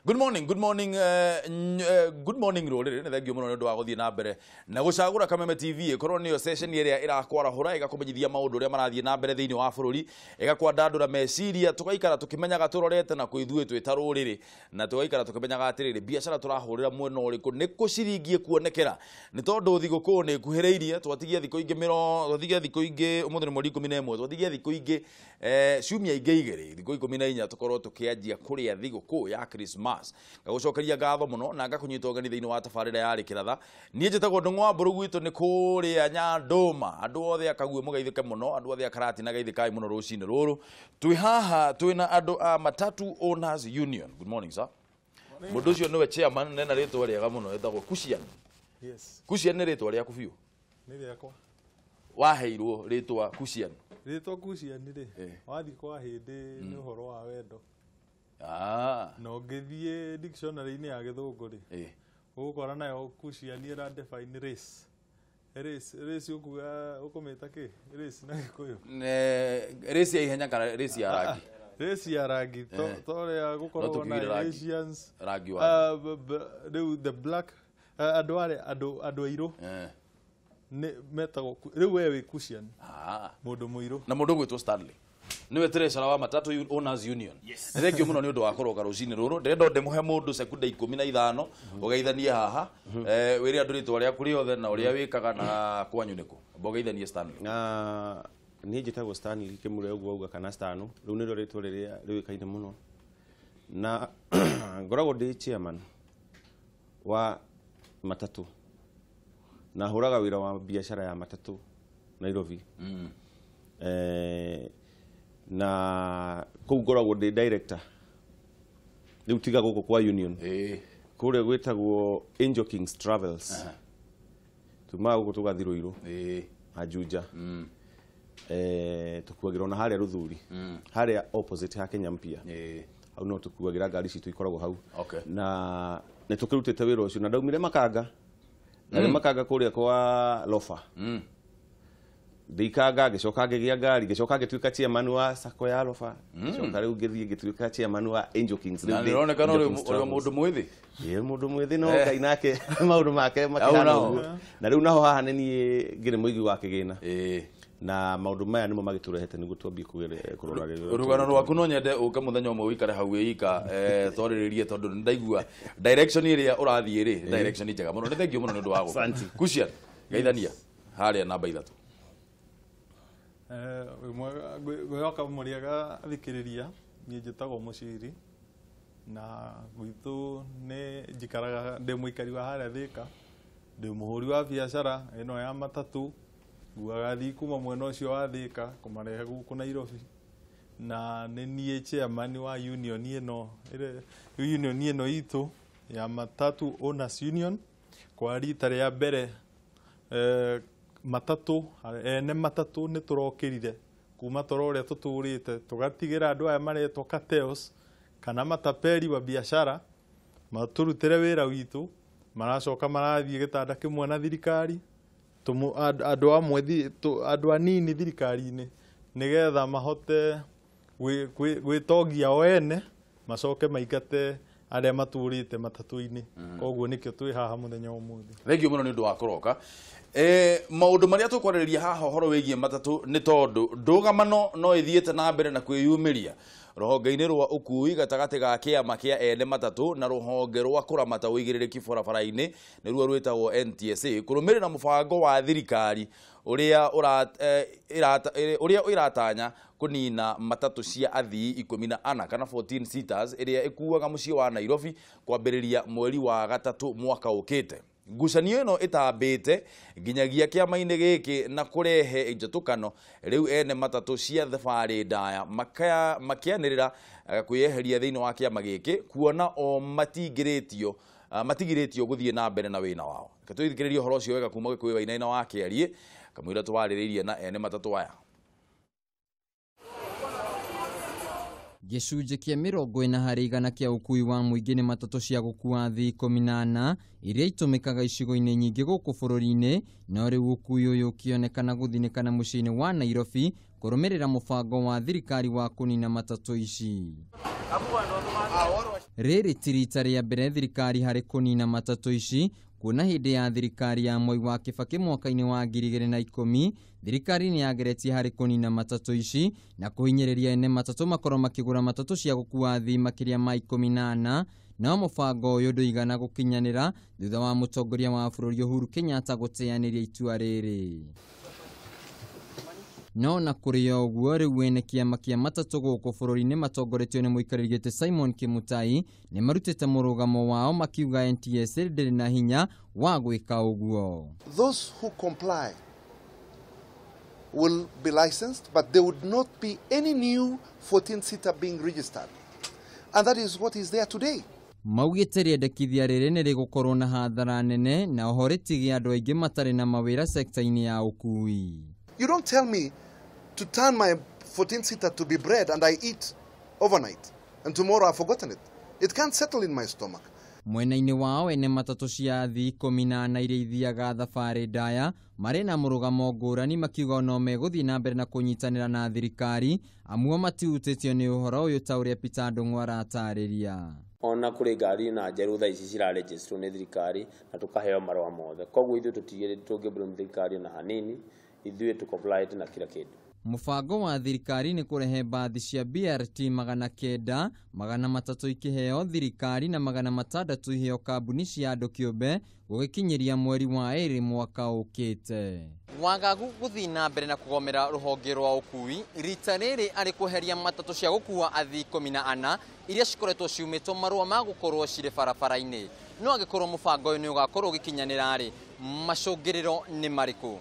Good morning rorere ne thengio muno ndu wa guthie na mbere na gucagura Kameme TV ikorwo niyo session iria irakwara hura igakumenyithia maundu uria marathie na mbere thiini wa bururi igakwandandura meciria tugaikara tukimenyaga turorete na kuithue twitarurire na tugaikara tukimenyaga atiriri biashara turahurira mwena uriku ni kuciringie kuonekera ni tondu thiguku ni kuhireirie twatigia thiku ingi umuthi ni mweri 11 twatigia thiku ingi ciumia ingi igiri thiku 14 tukorwo tukianjia kuria thiguku ya Christmas gagucokeria ngatho muno na ngakunyita ogani thiini wa tabarira ya rikiratha nie njitagwo ndungwa mburu gwitu ni kuria Nyanduma andu othe akague mugeithike muno andu othe akarati na geithikai muno rucini ruru twi haha twina andu a Matatu Owners Union. Good morning sir. Mundu ucio niwe chairman nena ritwa riega muno etagwo Kucian. Yes. Kucian ni ritwa riaku biu? Ni riakwa. Waheirwo ritwa Kucian? Ritwa Kucian ri wathi kwa hindi ni uhoro wa wendo. No ngithie dictionary-ini ya Githungu ri ugukora nayo Kucian ira define race. Race ukumita ki? Race na Gikuyu. Race ya ihenya kana race ya rangi? Race ya rangi toria gukorwo na Asians rangi wa the black adu airu ne metago riu wewe Kucian mundu muiru na mundu gwitwo Stanley niwe treasurer wa Matatu Owners Union. Thengio muno ni undu wa koroga rucini ruru ndendo ndemuhe mundu sekunda 15 ugeithanie haha wiri andu ritwa ria kuri othe na uria wikaga na kwanyu niku bogeithanie Stanley. Ni njitagwo Stanley kimure uguo uga kana Stanu riu ni ritwa riria riwikaine muno na ngoragwo ndi chairman wa Matatu na huraga wira wa biashara ya matatu Nairobi. Na kugoragwo ndi director riu tiga guku kwa union kure gwitagwo Angel Kings Travels tuma guku tugathiruiru ajuja tukuagira na haria ruthuri haria opposite ha Kenya Mpia au no tukuagira ngari citu ikoragwo hau na ne tukirutite wira ucio na ndaumire Makanga na Makanga kuria kwa Lofa Dikanga gicoka ngigia ngari gicoka ngituika chairman wa sako ya Lofa gicoka riu ngithie ngituika chairman wa Angel Kings na nironeka uri mundu mwithi mundu mwithi no ngai nake maundu make makihana na riu naho haha ni ngire muigi wa kigina na maundu maya nimo magiturehete niguo twambie kurora rugano rwaku no nyende uka muthenya umwe wikare hau ika toriririe tondu ndaigua direction iria urathie ri direction njega muno ni thengio muno ni undu wa guku Kucian geithania haria namba 3 gweoka muriaga thikiriria ni njitagwo Muciri na gwitu ni njikaraga ndi muikari wa haria Thika ndi muhuri wa biashara ino ya matatu guaga thi kuma mwena ucio wa Thika kumarehe guku Nairobi na ni nie chairman wa union ino itu ya Matatu Owners Union kwa rita ria mbere matatu ene matatu ni turokirire kuma tororia tuturite tugatigira andu aya maretwo cartels kana matapeli wa biashara maturutire wira witu maracoka marathie gitanda kimwe na thirikari andu amwe andu anini thirikari-ini nigetha mahote gwitogia wene macoke maingate aria maturite matatu-ini koguo nikio twi haha muthenya umuthi. Thengio muno ni undu wa kuroka maundu maria tukwariria haha horo wigie matatu ni tondu ndugamano no ithiete na mbere na kwiyumiria ruhonge-ini rwa ukuui gatagati ga kiama kia ene matatu na ruhonge rwa kuramata uigiririki barabara-ini niruo rwitagwo NTSA kurumirira mubango wa thirikari uria iratanya kunina matatu cia athii 14 kana 14 seaters iria ikuaga mucii wa Nairobi kwambiriria mweri wa gatatu mwaka ukite. Ngucanio ino itambite nginyagia kiama-ini giki na kurehe injatukano riu ene matatu cia thabari ndaya makianirira kwiyeheria thiini wa kiama giki kuona o matigiritio guthie na mbere na wina wao. Katwithikiriria horo cio wega kuma Gikuyu wainaina wa Kiarie kamwira twariririe na ene matatu aya. Gicunjĩ kĩa 40% kĩa ũkui wa mũingĩ nĩ matatũ cia gũkua athii 14 iria itũmĩkaga icigo-inĩ nyingĩ gũkũ bũrũri-inĩ no rĩu ũkui ũyũ ũkĩonekana gũthinĩkana mũciĩ-inĩ wa Nairobi kũrũmĩrĩra mũbango wa thirikari wa kũnina matatũ ici. Rĩrĩ ti rita rĩa mbere thirikari harĩ kũnina matatũ ici, kuona hĩndĩ ya thirikari ya Mwai wa Kibaki mwaka-inĩ wa 2010 thirikari nĩ yageretie harĩ kũnina matatũ ici na kũhinyĩrĩria ene matatũ makorwo makĩgũra matatũ cia gũkua athii makĩria ma 14, no mũbango ũyũ ndũigana gũkinyanĩra thutha wa mũtongoria wa bũrũri Uhuru Kenyatta gũteanĩria itua rĩrĩ. No na kũrĩ ũguo rĩu ene kĩama kĩa matatũ gũkũ bũrũri-inĩ matongoretio nĩ mũikarĩri gĩtĩ Simon Kimutai nĩ marutĩte mũrũgamo wao makiuga NTSA ndĩrĩ na hinya wa gwĩka ũguo. Those who comply will be licensed, but there would not be any new 14-seater being registered. And that is what is there today. Maugĩte rĩendekithia rĩrĩ nĩ rĩgũkorwo na hathara nene na oho rĩtige andũ aingĩ matarĩ na mawĩra sekta-inĩ ya ũkui. You don't tell me to turn my 14-seater to be bread and I eat overnight, and tomorrow I've forgotten it. It can't settle in my stomach. Mwena-inĩ wao ene matatũ cia athii 14 iria ithiaga thabarĩ ndaya marĩ na mũrũgamo ngũrani makiuga no megũthiĩ na mbere na kũnyitanĩra na thirikari amuo matihutĩtio nĩ ũhoro ũyũ ta ũrĩa Peter Ndung'u aratarĩria. Ona kũrĩ ngari na njerũ thaa ici ciraregistrwo nĩ thirikari na tukaheo marũa mothe. Koguo ithuĩ tũtigĩrĩire tũngĩbũrũra thirikari na hanini, ithuĩ tũcomply na kila kĩndũ. Mũbango wa thirikari nĩ kũrehe bathi cia BRT 900, 300 ikĩheo thirikari na 600 iheo kambuni cia andũ kĩũmbe gũgĩkinyĩria mweri wa 2 mwaka ũkĩte. Wagagu gũthiĩ na mbere na kũgomera rũhonge rwa ũkui, rita rĩrĩ arĩ kweheria matatũ cia gũkua athii 14 iria cikoretwo ciumĩtwo marũa ma gũkorwo cirĩ barabara-inĩ. No angĩkorwo mũbango ũyũ nĩ ũgakorwo ũgĩkinyanĩra-rĩ, macũngĩrĩro nĩ marĩkũ?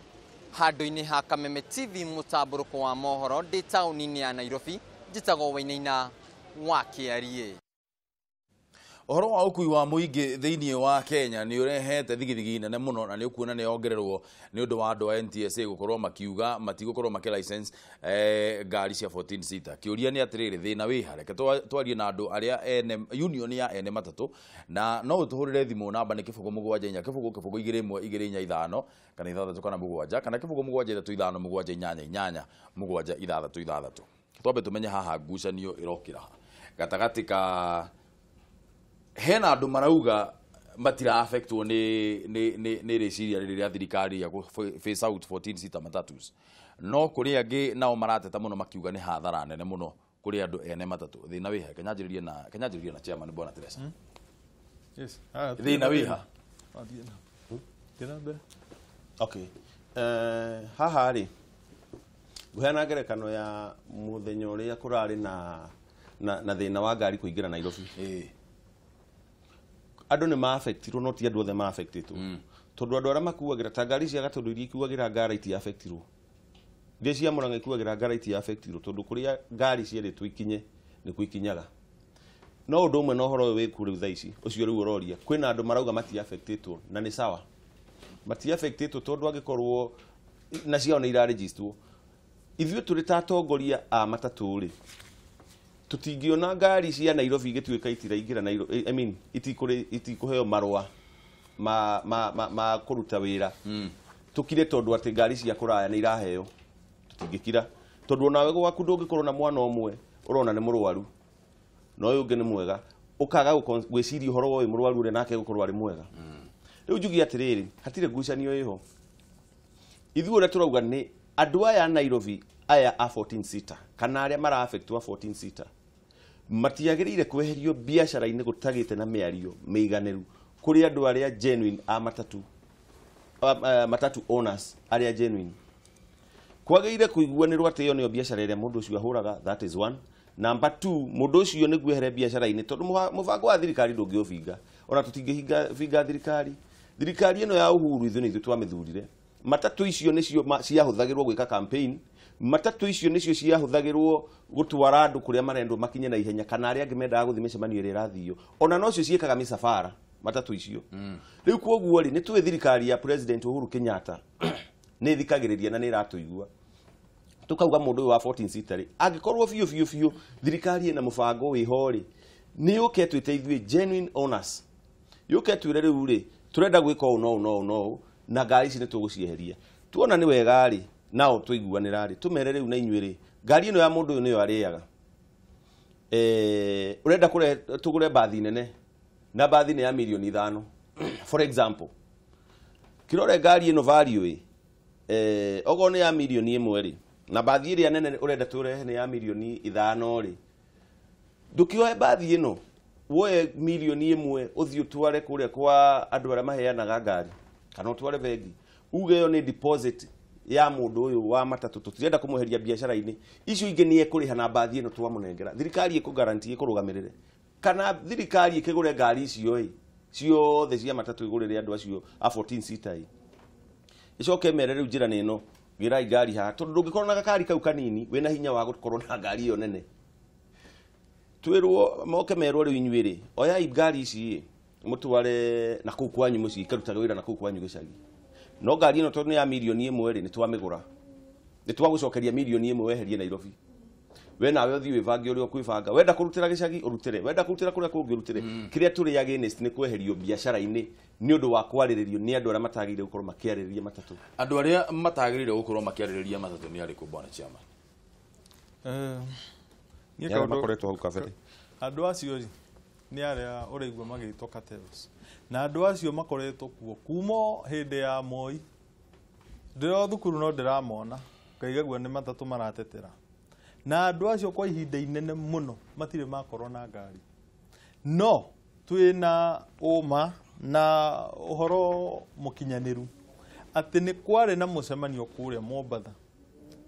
Handũ-inĩ ha Kameme TV mũtambũrũko wa mohoro ndĩ taũni-inĩ ya Nairobi, njĩtagwo Wainaina wa Kĩarie. Ũhoro wa ũkui wa mũingĩ thĩinĩ wa Kenya nĩ ũrehete thigithigi nene mũno na nĩ ũkuona nĩ ongererwo nĩ ũndũ wa andũ a NTSA gũkorwo makiuga matigũkorwo makĩlicense ngari cia 14-seater. Kĩũria nĩ atĩrĩrĩ, thĩna wĩ ha? Reke twarie na andũ arĩa ene union ya ene matatũ na no ũtũhũrĩre thimũ namba nĩ 07 215 kana 6 kana 7 kana 07 358 twambe tumenye haha ngucanio ĩrokĩra gatagatĩ ka hena andũ marauga matira affectwo nĩ rĩciria rĩrĩa thirikari ya face out 14-seater matatus, no kũrĩ angĩ nao marateta mũno makiuga nĩ hathara nene mũno kũrĩ andũ ene matatũ. Thĩna wĩ ha? Kenyanjĩrĩrie na chairman Bwana Teresa. Yes. Thĩna wĩ ha? Okay. Haha rĩ guheana ngerekano ya mũthenya ũrĩa kũrarĩ na thĩna wa ngari kũingĩra Nairobi. Andũ nĩ ma-affectirwo, no ti andũ othe ma-affectĩtwo. Tondũ andũ arĩa makuagĩra ta ngari cia Gatũndũ iria ikuagĩra ngara iti-affectirwo. Iria cia Mũrang'a ikuagĩra ngara iti-affectirwo tondũ kũrĩa ngari cierĩtwo ikinye nĩkuo ikinyaga. No ũndũ ũmwe na ũhoro ũyũ wĩkuo rĩu thaa ici, ũcio rĩu ũroria, kwĩna andũ marauga mati-affectĩtwo na nĩ sawa. Mati-affectĩtwo tondũ angĩkorwo na ciao nĩ ira-registrwo. Ithuĩ tũrĩ ta atongoria a matatũ-rĩ, tũtingĩona ngari cia Nairobi igĩtuĩka itiraingĩra Nairobi, I mean itikũheo marũa ma kũruta wĩra. Tũkire tondũ atĩ ngari cia kũraya nĩ iraheo. Tũtingĩkira tondũ nawe gwaku ndũngĩkorwo na mwana ũmwe ũrona nĩ mũrwaru na ũyũ ũngĩ nĩ mwega, ũkaga gwĩciria ũhoro wa ũyũ mũrwaru ũrĩa nake gũkorwo arĩ mwega. Rĩu njugi atĩrĩrĩ, hatirĩ ngucanio ĩho. Ithuĩ ũrĩa tũrauga nĩ andũ aya a Nairobi aya a 14-seater kana arĩa mara-affectwo a 14-seater matiagĩrĩire kweherio biacara-inĩ gũtagĩte na mĩario mĩiganĩru kũrĩ andũ arĩa genuine a matatu owners arĩa genuine. Kwagĩrĩire kũiguanĩrwo atĩ ĩyo nĩyo biacara ĩrĩa mũndũ ũcio ahũraga, that is one. Number 2, mũndũ ũcio nĩguo ehere biacara-inĩ tondũ mũbango wa thirikari ndũngĩũbinga. Ona tũtingĩbinga thirikari. Thirikari ĩno ya Uhuru ithuĩ nĩ ithuĩ twamĩthurire. Matatũ icio nĩcio ciahũthagĩrwo gwĩka campaign. Matatũ icio nĩcio ciahũthagĩrwo gũtwara andũ kũrĩa marendwo makinye na ihenya kana arĩa angĩ mendaga gũthiĩ mĩcemanio ĩrĩa ĩrathio. Ona no cio ciĩkaga mĩsafara matatũ icio. Rĩu kwoguo rĩ, nĩ tũĩ thirikari ya President Uhuru Kenyatta nĩ thikagĩrĩria na nĩ iratũigua. Tukauga mũndũ ũyũ wa 14-seater rĩ, angĩkorwo biũ thirikari ĩna mũbango wĩho rĩ, nĩ yũke twĩte ithuĩ genuine owners. Yũke twĩre rĩu rĩ, tũrenda gwĩka ũũ no na ngari ici nĩ tũgũcieheria. Tuona nĩ wega rĩ, nao tũiguanĩra rĩ, tũmere rĩu na inyuĩ rĩ, ngari ĩno ya mũndũ ũyũ nĩyo arĩaga. urenda tugure bathi nene na bathi nĩ ya milioni 5 for example kirore ngari ĩno value ogo nĩ ya milioni 1 rĩ na bathi ĩrĩa nene urenda turehe nĩ ya milioni 5 rĩ ndũkĩoe bathi ĩno woe milioni 1 ũthiĩ ũtware kũrĩa kwa andũ arĩa maheanaga ngari kana ũtware bengi uge ĩyo nĩ deposit ya mũndũ ũyũ wa matatũ tũtirenda kũmũheria biacara-inĩ icio ingĩ nĩ ekũrĩha na bathi ĩno twamũnengera thirikari ĩkũgaranti ĩkũrũgamĩrĩre kana thirikari ĩkĩgũre ngari icio ciothe cia matatũ igũrĩre andũ acio a 14 seater icoke mere rĩu njĩra nĩ ĩno gĩrai ngari haha tondũ ndũngĩkorwo na gakari kau kanini wĩna hinya wa gũkorwo na ngari ĩyo nene twĩrwo moke merwo rĩu inyuĩ-rĩ oyai ngari ici mũtware na kũu kwanyu mũciĩ ikarutaga wĩra na kũu kwanyu gĩcagi no ngari ĩno tondũ nĩ ya milioni 1 rĩ nĩ twamĩgũra nĩ twagũcokeria milioni 1 weherie Nairobi we nawe ũthiĩ wĩbange ũrĩa ũkwĩbanga wenda kũrutĩra gĩcagi ũrutĩre wenda kũrutĩra kũrĩa kũngĩ ũrutĩre kĩrĩa tũrĩ against nĩ kweherio biacara-inĩ nĩ ũndũ wa kwarĩrĩrio nĩ andũ arĩa matagĩrĩire gũkorwo makĩarĩrĩria matatũ andũ arĩa matagĩrĩire gũkorwo makĩarĩrĩria matatũ nĩ arĩkũ bwana chairman nĩ makoretwo hau kabere andũ acio nĩ arĩa ũraigua magĩtwo cartels na andũ acio makoretwo kuo kuma hĩndĩ ya Moi ndĩro thukuru no ndĩramona ngaigagua nĩ matatũ maratetera na andũ acio kwa ihinda inene mũno matirĩ makorwo na ngari no twĩna ũma na ũhoro mũkinyanĩru atĩ nĩ kwarĩ na mũcemanio kũrĩa Mombatha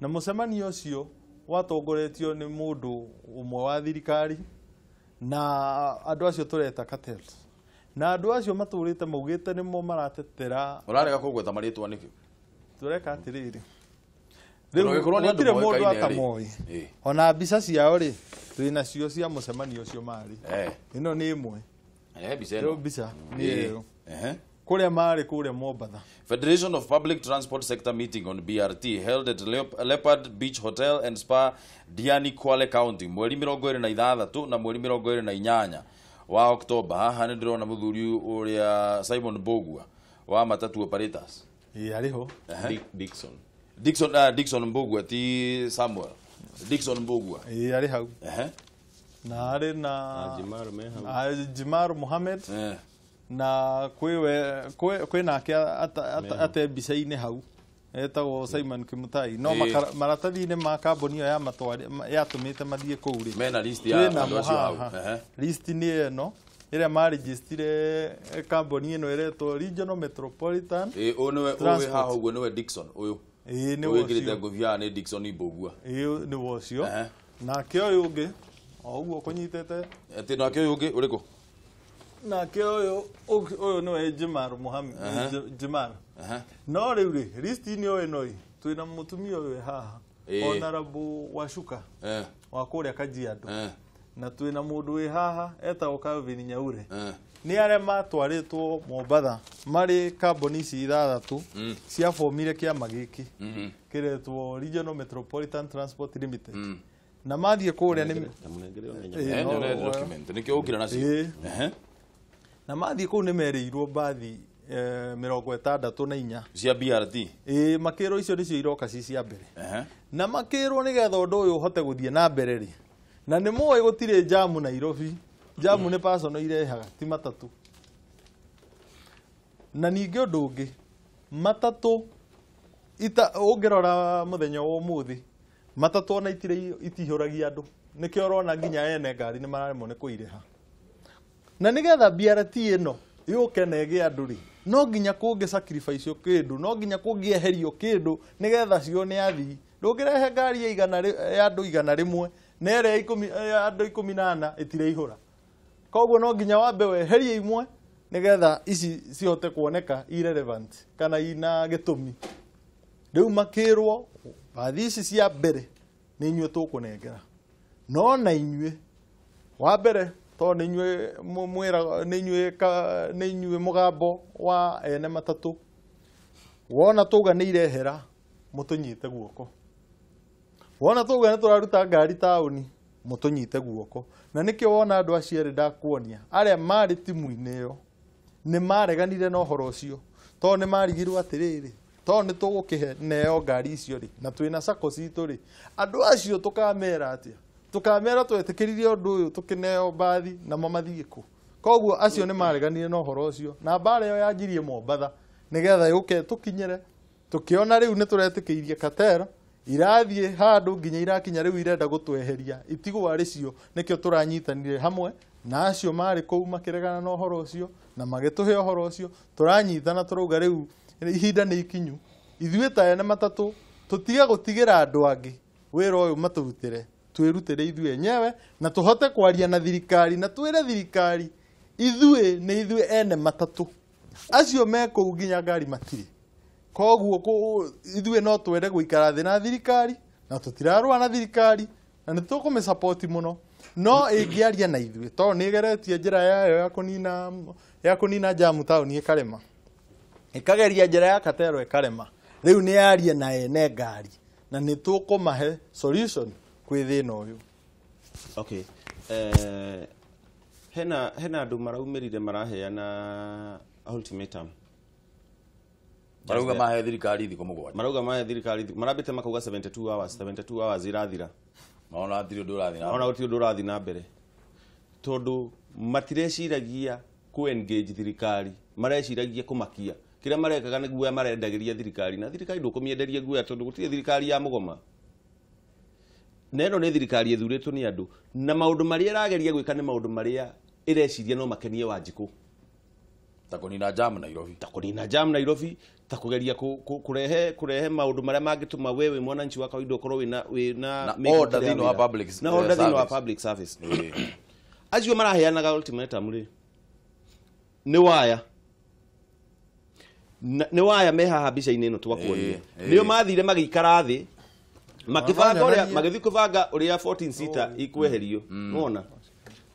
na mũcemanio ũcio watongoretio nĩ mũndũ ũmwe wa thirikari na andũ acio tũreta cartels na andũ acio matũrĩte maugĩte nĩmo maratetera ũrarega kũgweta marĩtwa nĩkĩ tureka atiriri rĩu gũtirĩ mũndũ atamoĩ ona mbica ciao rĩ twĩna cio cia mũcemanio ũcio marĩ ĩno nĩ ĩmwe mbica nĩ ĩyo kũrĩa marĩ kũrĩa Mombatha. Federation of Public Transport Sector meeting on BRT held at Leopard Beach Hotel and Spa, Diani, Kwale County mweri 26 na mweri 28 wa Oktoba. Haha nĩ ndĩrona mũthuri ũrĩa Simon Mbogua wa matatu operators ariho Dixon Mbogua ti Samuel Dixon Mbogua arĩ hau na arĩ na Jimar Mohamed na kwĩnake ate mbica-inĩ hau etagwo Simon Kimutai no maratathi-inĩ ma kambuni ĩyo ya matwari yatũmĩte mathiĩ kũu rĩ mena list ya andũ acio hau list nĩ ĩno ĩrĩa marigistire kambuni ĩno ĩretwo Regional Metropolitan ũyũ haha ũguo nĩwe Dixon ũyũ nĩwe ũgĩrĩte ngũbia nĩ Dixon Mbogua nĩwe ũcio nake ũyũ ũngĩ o ũguo kũnyitĩte atĩ nake ũyũ ũngĩ ũrĩkũ nake ũyũ nĩwe Jimar Mohamed Jimar no rĩu rĩ list-inĩ ĩno twĩna mũtumia ũyũ haha Honorable Wacuka wa kũrĩa Kajiado na twĩna mũndũ wĩ haha etagwo Calvin Nyaure nĩ arĩa matwarĩtwo Mombatha marĩ kambuni ici 6 cia formire kĩama gĩkĩ kĩretwo Regional Metropolitan Transport Limited na mathiĩ kũrĩa na mathiĩ kũu nĩ merĩirwo bathi 64 cia BRT makĩrwo icio nĩcio iroka cia mbere na makĩrwo nĩgetha ũndũ ũyũ ũhote gũthiĩ na mbere rĩ na nĩ mũĩ gũtirĩ jamu Nairobi jamu nĩ personal irehaga ti matatũ na ningĩ ũndũ ũngĩ matatũ ũngĩrora mũthenya wa ũmũthĩ matatũ ona itihũragia andũ nĩkĩo ũrona nginya ene ngari nĩ mararemwo nĩ kũirĩha na nĩgetha BRT ĩno yũke na ĩgĩe andũ rĩ no nginya kũngĩ sacrifice kĩndũ no nginya kũngĩeherio kĩndũ nĩgetha cio nĩ athii ndũngĩrehe ngari ya andũ 100 na ĩrĩa ya andũ 14 ĩtireihũra koguo no nginya wambe weherie imwe nĩgetha ici cihote kuoneka irrelevant kana ina gĩtũmi rĩu makĩrwo bathi ici cia mbere nĩ inyuĩ tũkũnengera no na inyuĩ wa mbere to nĩ inyuĩ mũgambo wa ene matatũ wona tũga nĩ irehera mũtũnyite guoko wona tũga nĩ tũraruta ngari taũni mũtũnyite guoko na nĩkĩo wona andũ acio erĩ ndakuonia arĩa marĩ timu-inĩ ĩyo nĩ mareganire na ũhoro ũcio to nĩ marigirwo atĩrĩrĩ to nĩ tũgũkĩhe neo ngari icio rĩ na twĩna sacco citũ rĩ andũ acio tũkamera atĩa tukamera twetikiririe undu uyu tukineo bathi na mamathiĩ kũ. Koguo acio nĩ mareganire na ũhoro ũcio na bara ĩyo yanjirie Mombatha nigetha yũke tukinyire tukiona riu nĩ tũretĩkĩirie Katero irathiĩ handũ nginya irakinya riu irenda gũtweheria itigwa rĩcio nĩkĩo tũranyitanire hamwe na acio marĩ kũu makĩregana na ũhoro ũcio na magĩtũhe ũhoro ũcio tũranyitana tũrauga rĩu ihinda nĩ ikinyu ithuĩ ta ene matatũ tũtige gũtigĩra andũ angĩ wĩra ũyũ matũrutĩre twĩrutĩre ithuĩ enyewe na tũhote kwaria na thirikari na twĩre thirikari ithuĩ nĩ ithuĩ ene matatũ acio me kũu nginya ngari matirĩ. Koguo ithuĩ no twende gũikara thĩ na thirikari na tũtirarũa na thirikari na nĩ tũkũmĩsupport mũno no ĩngĩaria na ithuĩ tondũ nĩ ĩgeretie njĩra yayo ya kũnina jamu taũni ĩkarema ĩkageria njĩra ya Katero ĩkarema rĩu nĩ yaria na ene ngari na nĩ tũkũmahe solution kwĩ thĩna ũyũ. Okay. Hena andũ maraumĩrire maraheana ultimatum. Marauga mahe thirikari thikũ mũgwanja. Marauga mahe thirikari marambĩte makauga 72 hours irathira. Maona atiri ũndũ ũrathiĩ na ona gũtirĩ ũndũ ũrathiĩ na mbere tondũ matireciragia ku engage thirikari mareciragia kũmakia kĩrĩa marekaga nĩ guoya marendagĩria thirikari na thirikari ndũkũmienderia guoya tondũ gũtirĩ thirikari ya mũgoma na ĩno nĩ thirikari ĩthurĩtwo nĩ andũ na maũndũ marĩa ĩrageria gwĩka nĩ maũndũ marĩa ĩreciria no makenie Wanjikũ ta kũnina jam Nairobi ta kugeria kurehe maundu maria mangituma wewe mwananchi wa kawaida ukorwo wina order thĩinĩ wa public na order thĩinĩ wa public service acio maraheanaga ultimatum ri nĩ waya me haha mbica-inĩ ino twakuonia nĩo mathire magĩikara thĩ makĩbanga ũrĩa magĩthiĩ kũbanga ũrĩa 14 seater ikweherio unaona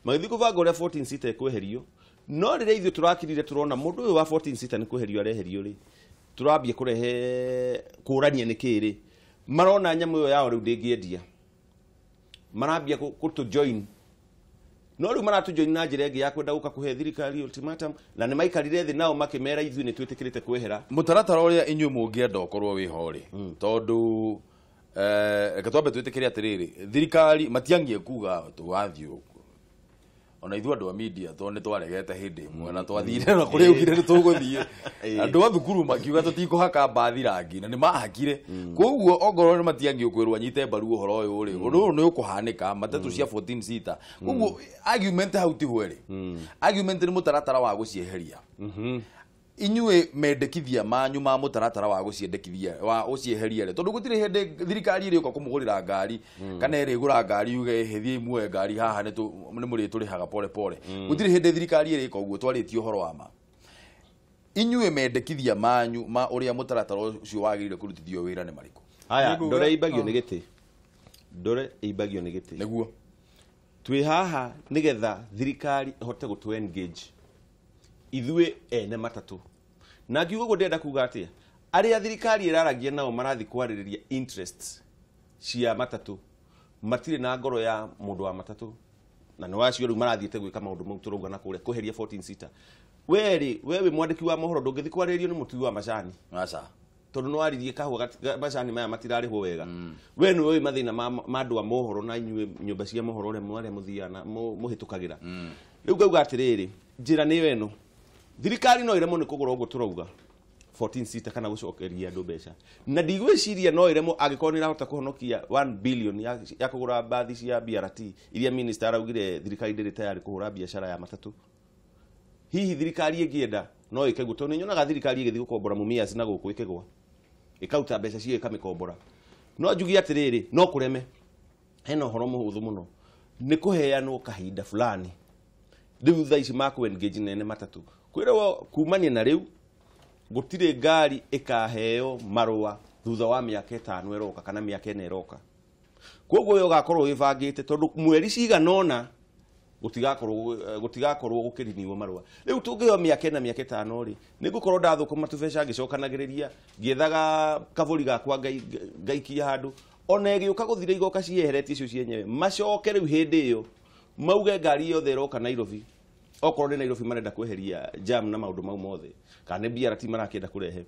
magĩthiĩ kũbanga ũrĩa 14 seater ikweherio no rĩrĩa ithuĩ tũrakirire tũrona mũndũ ũyũ wa 14 seater nĩ kweherio areherio rĩ turambie kurehe kurania nikiri marona nyamu yo yao riu ndingiendia marambia kutu join no riu maratu join na njira ĩngĩ ya kwenda guka kuhe thirikari ultimatum na nĩ maikarire thĩ nao makimera ithuĩ nĩ twĩtĩkĩrĩte kwehera mũtaratara ũrĩa inyuĩ mũngĩenda ũkorwo wĩ ho rĩ tondũ reke twambe twĩtĩkĩre atĩrĩrĩ thirikari matiangie kuga tũgathiĩ ona ithuĩ andũ a media to nĩ twaregete hĩndĩ ĩmwe na twathire na kũrĩa ugire nĩ tũgũthiĩ andũ a thukuru makiuga tũtikũhaka mbathi rangi na nĩ mahakire koguo ongorwo nĩ matiangi ũkwĩrwo anyite mbaru ũhoro ũyũ rĩ ũndũ ũyũ nĩ ũkũhanĩka matatũ cia 14 seater koguo argument hau ti hwere argument nĩ mũtaratara wa gũcieheria inyuĩ mendekithia manyu ma mũtaratara wa gũciendekithia wa gũcieheria tondũ gũtirĩ hĩndĩ thirikari ĩrĩ ũka kũmũgũrĩra ngari kana ĩrĩ ĩgũra ngari yuge hĩthie imwe ngari haha nĩ mũrĩ tũrĩhaga pole pole gũtirĩ hĩndĩ thirikari ĩrĩ ũguo twarĩtio ũhoro wa ma inyuĩ mendekithia manyu ma ũrĩa mũtaratara ũcio wagĩrĩire kũrutithio wĩra nĩ marĩkũ aya ndore ibagio nĩ gĩtĩ nĩguo twĩ haha nĩgetha thirikari ĩhote gũtũ engage ithuĩ ene matatũ na ngiuga ũguo ndĩrenda kuga atĩa arĩa thirikari ĩraragia nao marathi kwarĩrĩria interests cia matatũ matirĩ na ngoro ya mũndũ wa matatũ na nĩ wacio rĩu marathiĩte gwĩka maũndũ mau tũrauga na kũrĩa kweheria 14 seater wewe mwandĩki wa mohoro ndũngĩthi kwarĩrĩrio nĩ mũtui wa macani aca tondũ nĩ waririe kahũa macani maya matirarĩhwo wega we nĩ ũĩ mathĩna ma andũ a mohoro na inyuĩ nyũmba cia mohoro ũrĩa mũthiana mũhĩtũkagĩra rĩu ngauga atĩrĩrĩ njĩra nĩyo ĩno thirikari no iremo nĩ kũgũra ũguo tũrauga 14 seater kana gũcokeria andũ mbeca na ndigwĩciria no iremo angĩkorwo nĩ irahota kũhonokia 1 billion ya kũgũra mbathi cia BRT iria minister araugire thirikari ndĩrĩ tayari kũhũra biacara ya matatũ hihi thirikari ĩngĩenda no ĩke guo tondũ nĩ nyonaga thirikari ĩgĩthiĩ gũkombora mumias na gũkũ ĩkĩgwa ĩkaruta mbeca cio ĩkamĩkombora no njugi atĩrĩrĩ no kũreme hena ũhoro mũhũthũ mũno nĩ kũheanwo kahinda fulani rĩu thaa ici makũ engage nene matatũ kwĩrwo kumania na rĩu gũtirĩ ngari ĩkaheo marũa thutha wa mĩaka 5 ĩroka kana mĩaka 4 ĩroka koguo yo gakorwo wĩbangĩte tondũ mweri ciganona gũtigakorwo gũkĩriniwo marũa rĩu tũngĩo mĩaka 4 mĩaka 5 rĩ nĩngũkorwo ndathũkũma tũbeca ngĩcokanagĩrĩria ngĩethaga kabũri gakwa ngaikia handũ ona ĩgĩũka gũthira igoka cieheretie icio cienyewe macoke rĩu hĩndĩ ĩyo mauge ngari yothe ĩroka Nairobi okorwo nĩ Nairobi marenda kweheria jam na maũndũ mau mothe kana BRT marakĩenda kũrehe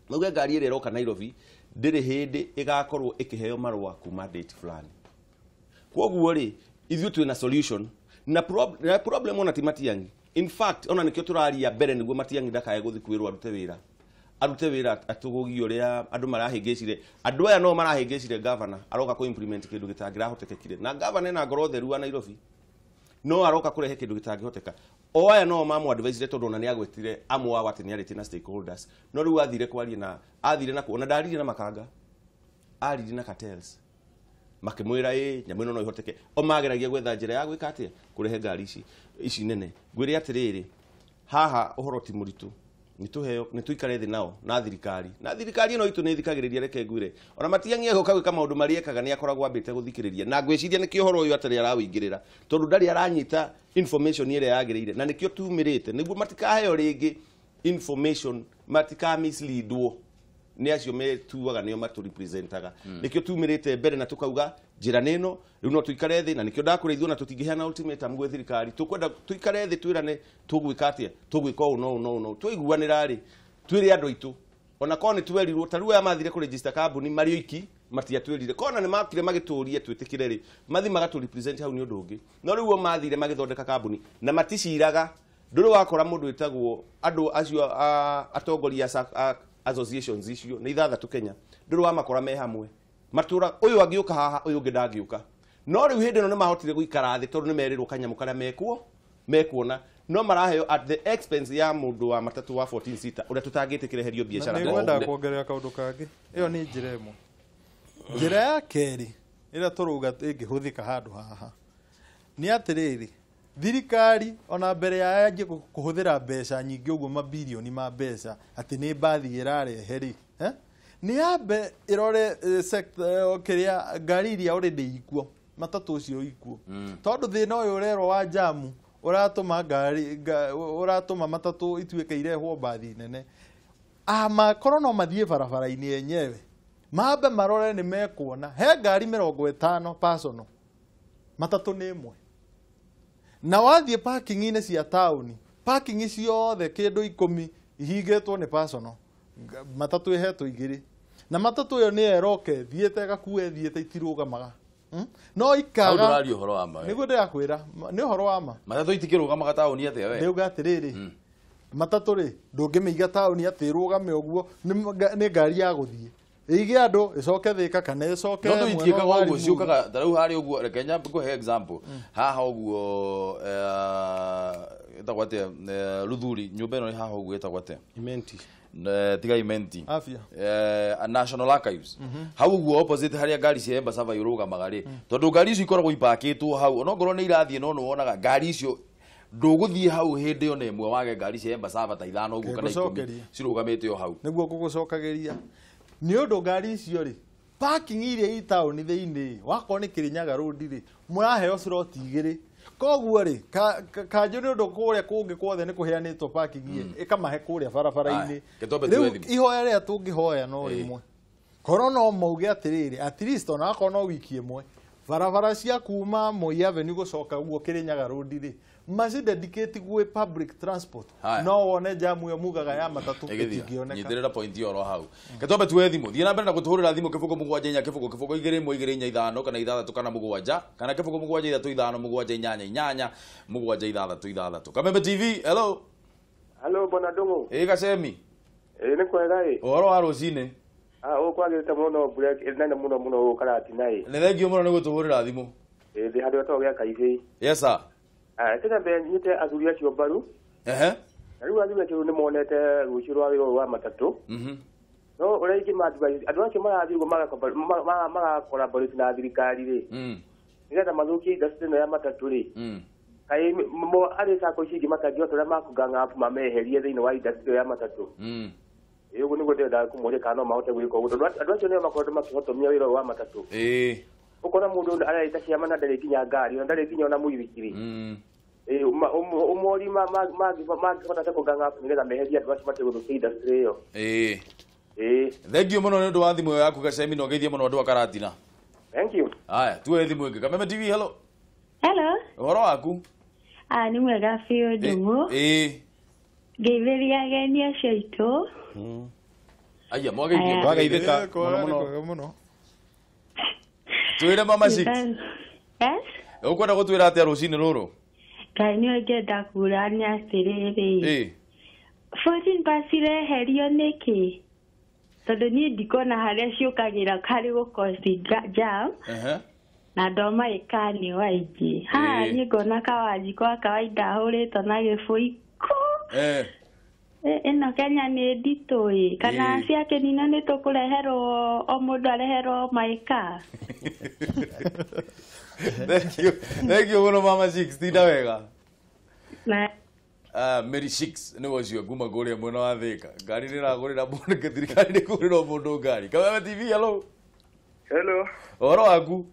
mauge ngari ĩrĩa ĩroka Nairobi ndĩrĩ hĩndĩ ĩgakorwo ĩkĩheo marũa kuma date fulani Kwoguo ri ithuĩ twina solution na problem ona ti Matiang'i. In fact ona nikio turaria mbere niguo Matiang'i ndakae guthi kwirwo arute wira atugugi uria andu marahingicire andu aya no marahingicire governor aroka ku implement kindu gitangirahotekekire na governor na ngoro theru wa Nairobi no aroka kurehe kindu gitangihoteka o aya no mamu advise tondu na niagwetire amwe wa watini ariti na stakeholders no riu athire kwaria na athire na kuona darire na makanga arire na cartels makimwira nyamu ino no ihoteke o mageragia gwetha njira ya gwika atia kurehe ngari ici nene ngwire atiriri haha uhoro ti muritu nituikare thi nao na thirikari ino itu ni thikagiriria reke ngwire ona Matiang'i egoka gwika maundu mariekaga ni akoragwo ambite guthikiriria na ngwiciria nikio horo uyu atari arawingirira tondu ndari aranyita information ire yagirire na nikio tumirite niguo matikaheo ringi information matika misleadwo ni acio metuaga nio maturipresentaga nikio tumirite mbere na tukauga njira nino riu no tuikare thi na nikio ndakureithio na tutingiheana ultimatum gwe thirikari tukwenda tuikare thi twirane tugwika atia tugwika no tuiguanira ri twire andu itu ona kone twerirwo taru ya mathire ku register company mario iki matia twirire kona ni makire magituria twitikire ri mathi magatu represent hau ni undu ungi no riu mathire magithondeka company na maticiraga nduru wakora mundu itagwo andu acio atongoria associations icio ni ithathatu Kenya nduru wa makora me hamwe matura uyu agiuka haha uyu ungi ndagiuka no riu hindi no mahotire guikara thi tondu ni merirwo kanyamu karia mekuona no maraheo at the expense ya mundu wa matatu wa 14 seater uria tutangitikire biashara ni gwenda kuongerera kaundu kangi iyo ni njira imwe njira ya keri ira turuga ingihuthika handu haha ni atiriri thirikari ona mbere ya yangi kuhuthira mbeca nyingi uguo mabilioni ma mbeca ati ni bathi irareheri ni ambe irore sector kiria ngari iria already ikuo matatu ucio ikuo tondu thina uyu urero wa jamu uratuma ngari uratuma matatu ituike irehwo bathi nene makorwo no mathie barabara-ini yenyewe mambe marore ni mekuona he ngari 50 personal matatu ni imwe na wathie parking-ini cia tauni parking ciothe kindu 10 ihingetwo ni personal matatu ihetwo igiri na matatu yo ni eroke thiete gakue thiete itirugamaga no ikaga ndurario horo wa ma niguo ndirakwira ni horo wa ma matatu itikirugamaga tauni atia we ndiuga atiriri matatu ri ndungimiiga tauni atirugame uguo ni ngari ya guthie ige andu icoke thika kana icoke no itieka uguo ciukaga tarau hari uguo reke nyambe kuhe example haha uguo etagwate Ruthuri nyumba ino ni haha uguo etagwate imenti tiga imenti afya National Archives hau uguo opposite haria ngari cia embasava irugamaga ri tondu ngari icio ikoragwo ipakitwo hau ona ngoro ni irathie no wonaga ngari icio nduguthie hau hindi ona imwe wage ngari cia embasava ta 5 uguo kana 10 cirugamite o hau niguo gugucokageria ni undu ngari icio ri parking iria i town thiini wako ni Kirinyaga road ri muraheo slot igiri koguo ri kanju ni undu kuria kungi kwothe ni kuheanitwo parking ikamahe kuria barabara-ini riu ihoya ria tungihoya no rimwe korwo no mauge atiriri at least ona akorwo no wiki imwe barabara cia kuma Moi Avenue gucoka uguo Kirinyaga road ri maci dedicate gwe public transport no wone jamu yo mugaga ya matatu itingioneka nyitirira point yo ro hau ketombe tuwe thimu thie na mbere na gutuhurira thimu kifugo mugwanja inya kifugo igiri mwe igiri inya ithano kana ithathatu kana mugwanja kana kifugo mugwanja ithatu ithano mugwanja inyanya inyanya mugwanja ithathatu Kameme TV hello bona Ndung'u gacemi ni kwega oro wa rucine ukwagirite muno break nene muno ukarati nai ni thengio muno ni gutuhurira thimu thi handu to gya kaithii yes sir tena be nyite athuri acio mbaru riu athuri acio ni monete rucio rwa wiro wa matatu no ureiki advice andu acio marathiĩ maga collaborate na thirikari ri nigetha mathukie industry ya matatu ri kai mo ari sako ici ingĩ matangĩhota ũrĩa makunganga apu mameherie thĩinĩ wa industry ya matatu ũguo nĩguo ndĩrenda kũmoria kana no mahote gwĩka ũguo tondũ andũ acio nĩo makoretwo makĩhotomia wĩra wa matatu ukona mundu araita ciama na ndari kinya ngari na ndari kinya ona muithikiri umori magihota kunganga apu nigetha meheria andũ acio mategũthũkia industry ĩyo thengio muno nĩ ũndũ wa thimũ yaku gacemi na ũgeithie muno andũ a Karatina. Thank you. Aya tuwe thimũ ĩngĩ Kameme TV hello ũhoro waku ni mwega biũ Ndung'u ngeithĩria ageni acio aitũ aya mwageithĩka muno twĩre mama six Yes? Ukwenda gutwira atia rucini ruru? Ngai nĩ ngenda kurania atĩrĩrĩ. 14 bacireherio nĩkĩ? Tondũ niĩ ndikona harĩa ciũkagĩra harĩ gũkosi jam. Na ndoma ikani waingĩ. Haha niĩ ngona kawanji kwa kawaida hũrĩtwo na gĩbũiko. Ĩno Kenya nĩ nditũ kana ciake nina nĩ tũkũreherwo o mũndũ areherwo maika. Thank you muno mama 6 tinda wega. Na Mary 6 nĩ wacio kuma kũrĩa mwena wa Thika. Ngari nĩ ragũrĩra mũndũ thirikari nĩ kũrĩrwo mũndũ ngari. Kameme TV hello. Hello. Oro waku?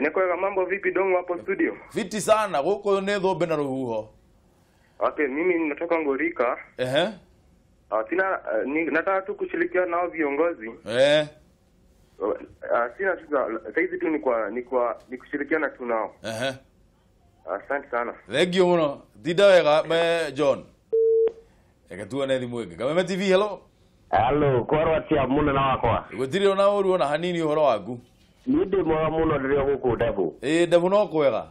Ni kwega mambo vipi dongo hapo studio? Fiti sana gũkũ nĩ thũmbe na rũhuho. Okay, mimi natoka Ngorika. Sina nataka tu kushirikiana nao viongozi. Sina saizi tu ni kushirikiana tu nao. Asante sana. Thank you muno. Tinda wega me John. Eka tuone thimu ĩngĩ. Kameme TV hello. Hello, korwa tia muno na wakwa. Gũtirĩ ona ũru ona hanini ũhoro waku. Ni ndĩ mwega muno rĩrĩa gũkũ Devu. Devu no kwega.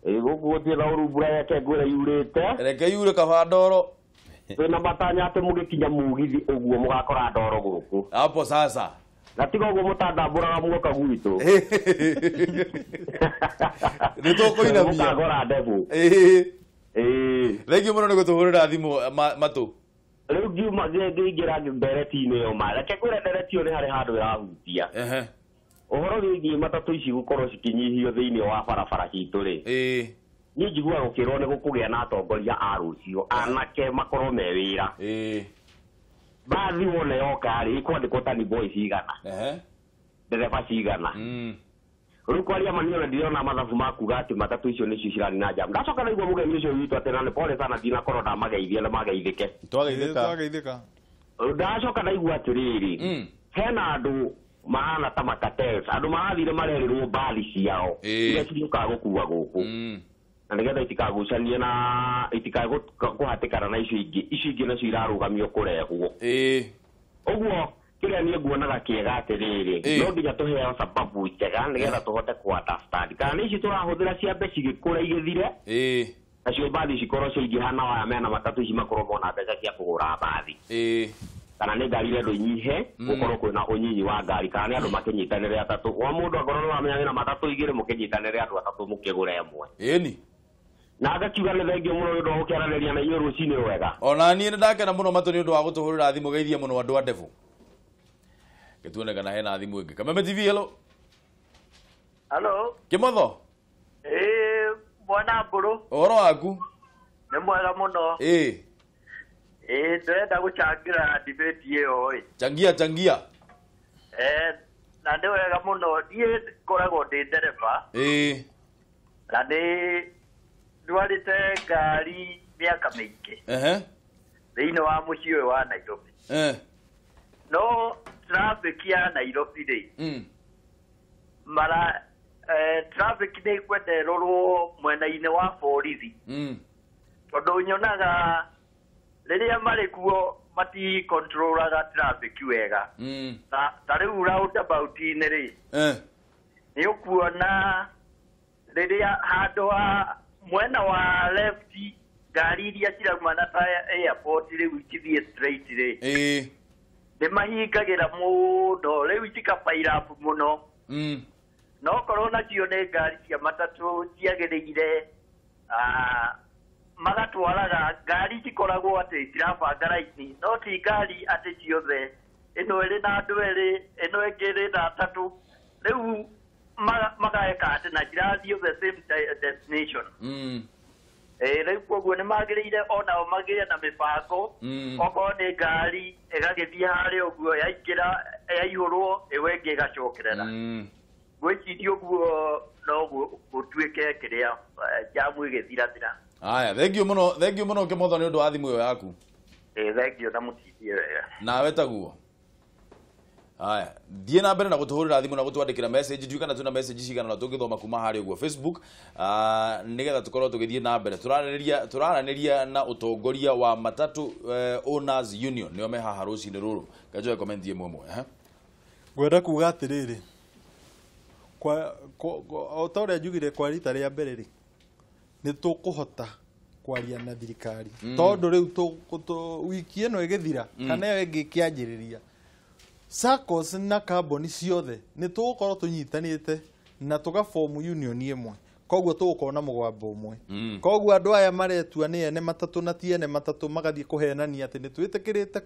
Gũkũ gũtirĩ na ũru mbura yake ngwĩra yurĩte. Reke yure kaba ndoro. Twĩna matanya atĩ mũgĩkinya mugithi ũguo mũgakora ndoro gũkũ. Hapo sasa. Na tiga ũguo mũtandambũraga muoka gwitũ. Nĩ tũkũinamia. Mũkagora Devu. Thank you muno nĩ gũtũhũrĩra thimũ matũ. Rĩu ngiuma ngĩingĩra ndereti-inĩ ĩyo ma. Reke ngwĩre ndereti ĩyo nĩ harĩ handũ ĩrahutia. Ũhoro wĩgiĩ matatũ ici gũkorwo cikinyihio thĩinĩ wa barabara citũ-rĩ. Niĩ njiguaga gũkĩrwo nĩ gũkũgĩa na atongoria a rũciũ anake makorwo me wĩra. Bathi wone yoka-rĩ ĩkwandĩkwo tani boy cigana. Ndereba cigana. Rĩu kwaria maniona ndĩrona mathabu ma kuga atĩ matatũ icio nĩcio cirani na jam. Ndacoka naigua mũgeni ũcio witũ atĩ na nĩ pole sana ndinakorwo ndamageithia na mageithĩke. Twageithĩka. Ndacoka naigua atĩrĩrĩ. Hena andũ mahana ta makatels andũ marathire marerĩrwo mbathi ciao iria cigĩũkaga gũkua gũkũ na nĩgetha itikagucanie na itikakũhatĩkana na icio ingĩ nacio irarũgamio kũrehwo ũguo kĩrĩa niĩ nguonaga kĩega atĩrĩrĩ no nginya tũheo sababu njega nĩgetha tũhote kũ-understand kana nĩ ici tũrahũthĩra ciambe cigĩkũra igĩthire nacio mbathi cikorwo ciaingĩhana waya mena matatũ ici makorwo mona mbeca cia kũgũra mbathi kana nĩ ngari rendo inyihe gũkorwo kwĩna ũnyinyi wa ngari kana nĩ andũ makĩnyitanĩre atatũ o mũndũ akorwo no amenya wĩna matatũ igĩrĩ mũkĩnyitanĩre andũ atatũ mũkĩgũre ĩmwe ĩni na ngakiuga nĩ thengio mũno nĩ ũndũ wa gũkĩaranĩria na inyuĩ rũcinĩ wega ona niĩ nĩ ndakena mũno matũ nĩ ũndũ wa gũtũhũrĩra thimũ geithie mũno andũ a Devu gĩtuone kana hena thimũ ĩngĩ Kameme TV hello Kĩmotho mwana mbũrũ ũhoro waku nĩ mwega mũno ndĩrenda gũcangĩra debate ĩyo changia na nĩ wega mũno niĩ ngoragwo ndĩ ndereba na nĩ ndwarĩte ngari mĩaka mĩingĩ thĩinĩ wa mũciĩ ũyũ wa Nairobi no traffic ya Nairobi rĩ traffic nĩ kwenda ĩrorwo mwena-inĩ wa borithi tondũ nyonaga rĩrĩa marĩ kuo mati-controlaga traffic wega ta rĩu roundabout-inĩ rĩ nĩ ũkuona rĩrĩa handũ wa mwena wa left ngari iria cirauma na ta airport rĩu ikithiĩ straight rĩ nĩ mahingagĩra mũno rĩu itikabaira mũno no korwo nacio nĩ ngari cia matatũ ciagĩrĩire magatwaraga ngari cikoragwo atĩ cirabanga raini no ti ngari atĩ ciothe ĩno ĩrĩ na andũ erĩ ĩno ĩngĩ ĩrĩ na atatũ rĩu mageka atĩ na cirathiĩ the same destination rĩu koguo nĩ magĩrĩire onao magĩe na mĩbango okorwo nĩ ngari ĩgagĩthiĩ harĩa ũguo yaingĩra yaihũrwo ĩyo ĩngĩ ĩgacokerera gwĩciria ũguo no gũtuĩke kĩrĩa jamu ĩgĩthirathira aya thank you mũno Kĩmotho nĩ ũndũ wa thimũ ĩyo yaku thank you na mũtithie wega nawe taguo aya thiĩ na mbere na gũtũhũrĩra thimũ na gũtwandĩkĩra message njuĩ kana tuna message cigana na tũngĩthoma kuma harĩa ũguo Facebook nĩgetha tũkorwo tũgĩthiĩ na mbere tũraranĩria na ũtongoria wa Matatu Owners Union nĩo me haha rũcinĩ rũrũ kanjoe comment ĩmwe ngwenda kuga atĩrĩrĩ kwa otoria jugire kwa rita ria mbere ri ni tukuhota kwaria na thirikari tondu riu wiki eno igithira kana yo ingi kianjiriria SACCOs na carbon ciothe ni tugukorwo tunyitanite na tugaform union imwe koguo tugukona mugwambo umwe koguo andu aya maretua ni ene matatu na tiene matatu magathie kuhenania ati ni twitikirite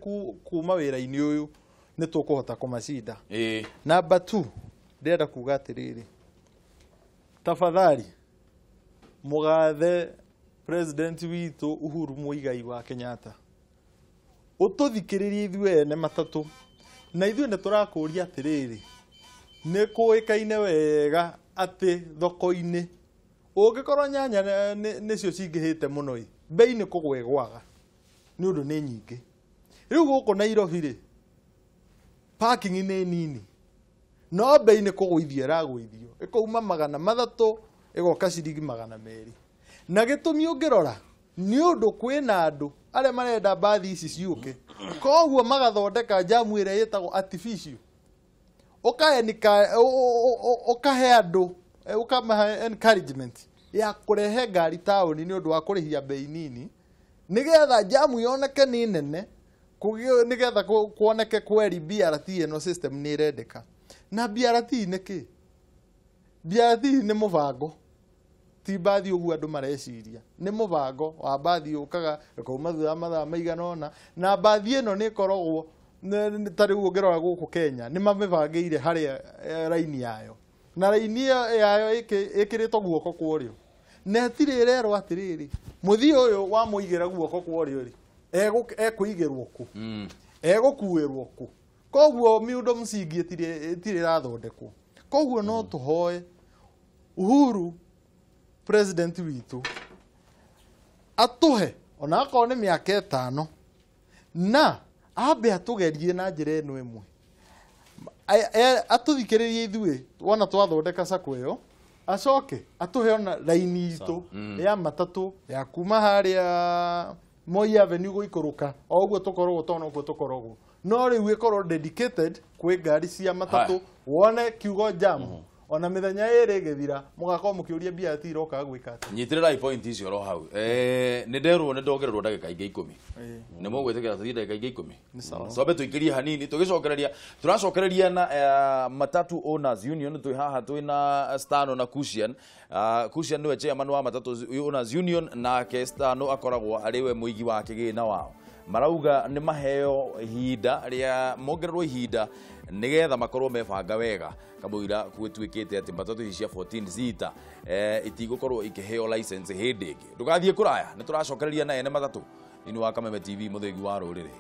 kuma wira-ini uyu ni tukuhota kumacinda. Number 2 ndenda kuga atiriri tafadhali mugathe president witu Uhuru Muigai wa Kenyatta ututhikiririe ithuĩ ene matatu na ithuĩ nĩ tũrakũria atiriri nĩ kũĩkaine wega ati thoko-inĩ ũngĩkorwo nyanya nĩcio cingĩhĩte mũno bei nĩ kũgwa ĩgwaga nĩ ũndũ nĩ nyingĩ. Rĩu gũkũ Nairobi rĩ parking nĩ nini no bei nĩ kũgũithio ĩragũithio ĩkauma 300 ĩgoka ciringi 200 na gĩtũmi ũngĩrora nĩ ũndũ kwĩna andũ arĩa marenda bathi ici ciũke koguo magathondeka jamu ĩrĩa ĩtagwo artificial ukahe andũ ukamahe encouragement ya kurehe ngari taoni nĩ ũndũ wa kũrĩhia bei nini nigetha jamu yoneke ni nene nigetha kuoneke kweri BRT eno system nĩ irendeka. Na BRT nĩ kĩ? BRT nĩ mũbango ti bathi uguo andu mareciria nĩ mũbango wa bathi ũkaga kauma mathaa maigana ona na bathi ĩno nĩ koragwo ta rĩu ũngĩrora gũkũ Kenya nĩ mamĩbangĩire harĩa raini yayo na raini yayo ĩkĩrĩtwo guoko kwa ũrĩo na ĩtirĩ ĩrerwo atirĩrĩ mũthii ũyũ wa mũigĩra guoko kwa ũrĩo rĩ ekũigĩrwo ku egũkuĩrwo ku koguo miundo msingi ĩtirĩ ĩrathondekwo koguo no tũhoe Uhuru president witu atuhe ona akorwo nĩ mĩaka 5 na ambe atugerie na njĩra ĩno ĩmwe atuthikĩrĩrie ithuĩ wona twathondeka SACCO ĩyo acoke atuhe ona raini itũ ya matatũ ya kuma harĩa Moi Avenue gũikũrũka o ũguo tũkoragwo tona ũguo tũkoragwo no rĩu ĩkorwo dedicated kwĩ ngari cia matatũ wone kiugo jamu ona mithenya ĩrĩ gĩthira mũgakorwo mũkĩũria BRT iroka gwĩka atĩa. Nyitirĩrai point icio ro hau nĩ nderwo nĩ ndongererwo ndagĩka ingĩ 10 nĩ mũgwĩtĩkĩra tũthiĩ ndagĩka ingĩ 10 sobe tũikĩrie hanini tũracokereria na matatu owners union twĩ haha twĩna Stano na Cushion nĩwe chairman wa matatu owners union nake Stano akoragwo arĩ we mũigi wa kĩgĩna wao marauga nĩ maheo ihinda rĩa mongererwo ihinda nigetha makorwo mebanga wega kamũira gwĩtuĩkĩte atĩ matatu ici cia 14 zita itigũkorwo ikĩheo license hĩndĩ ĩngĩ ndũgathiĩ kũraya nĩ tũracokereria na ene matatu thĩinĩ wa Kameme TV mũthĩgi wa rũrĩrĩ.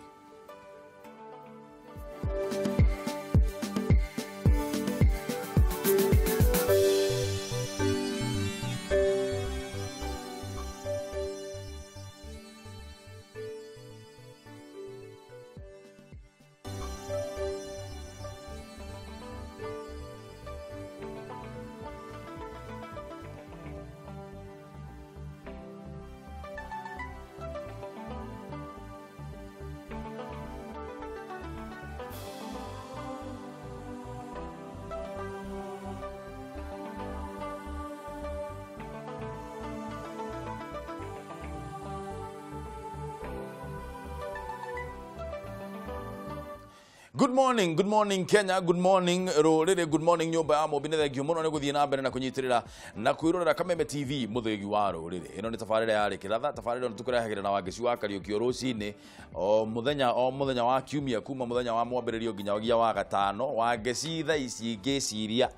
Good morning Kenya, good morning rũrĩrĩ, good morning nyũmba ya mũmbi nĩ thengio mũno nĩ gũthiĩ na mbere na kũnyitirĩra na kwĩrorera Kameme TV mũthĩgi wa rũrĩrĩ. Ĩno nĩ tabarĩra yarĩ kĩratha, tabarĩra nĩ tũkũrehagĩra na wangeci wa Kariũki rũcinĩ o mũthenya wa kiumia kuma mũthenya wa mwambĩrĩrio nginya wa gatano wangeci thaa ici ngĩciria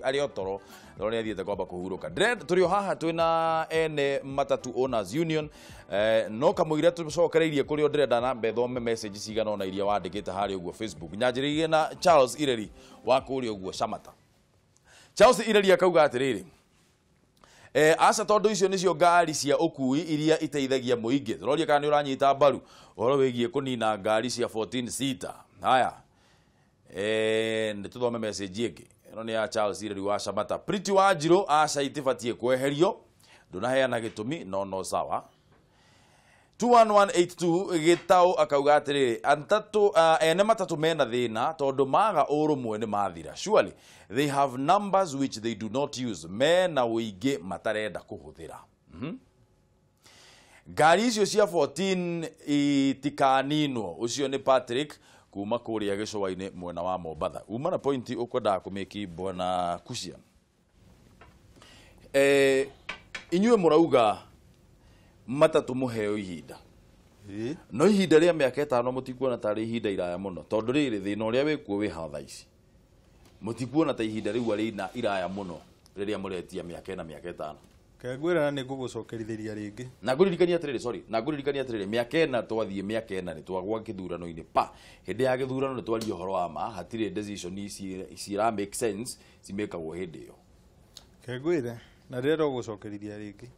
arĩ o toro no nĩ athiĩte kwamba kũhurũka. Tũrĩ o haha twĩna ene matatu owners union no kamũira tũcokereirie kũrĩ o ndĩrenda na thome message cigana ona iria wandĩkĩte harĩa ũguo Facebook. Nyanjĩrĩirie na Charles Ireri wa kũrĩa ũguo Shamata. Charles Ireri akauga atĩrĩrĩ aca tondũ icio nĩcio ngari cia ũkui iria iteithagia mũingĩ. Tũroria kana nĩ ũranyita mbaru ũhoro wĩgiĩ kũnina ngari cia 14 seater. Haya nĩ tũthome message ĩngĩ. Ĩno nĩ ya Charles Ireri wa Shamata. Pretty Wanjirũ aca itibatie kweherio ndũnaheana gĩtũmi no sawa. 21182 gitau akauga atiriri antatu ene matatu mena thina tondu maga urumwe ni mathira. Surely they have numbers which they do not use, mena uingi matarenda kuhuthira. Ngari icio cia 14 itikaninwo. Ucio ni Patrick kuma kuria gicowaine mwena wa Mombatha. Uma na pointi ukwenda kumeki bwana Kucia. Inyue murauga matatu muheo ihinda. No ihinda ria miaka 5 mutikuona tari ihinda iraya muno tondu riri thina uria wikuo wi hatha ici. Mutikuona ta ihinda riu ari na iraya muno riria muretia miaka na miaka 5. Kegwira ni ngugucokerithiria ringi. Na nguririkania atiriri, sorry, na nguririkania atiriri miaka na twathie miaka na ni twagwa githurano ini pa hindi ya githurano ni twari uhoro wa ma hatire decision ira make sense cimekagwo hindi iyo. Kegwira na rero gucokerithia ringi.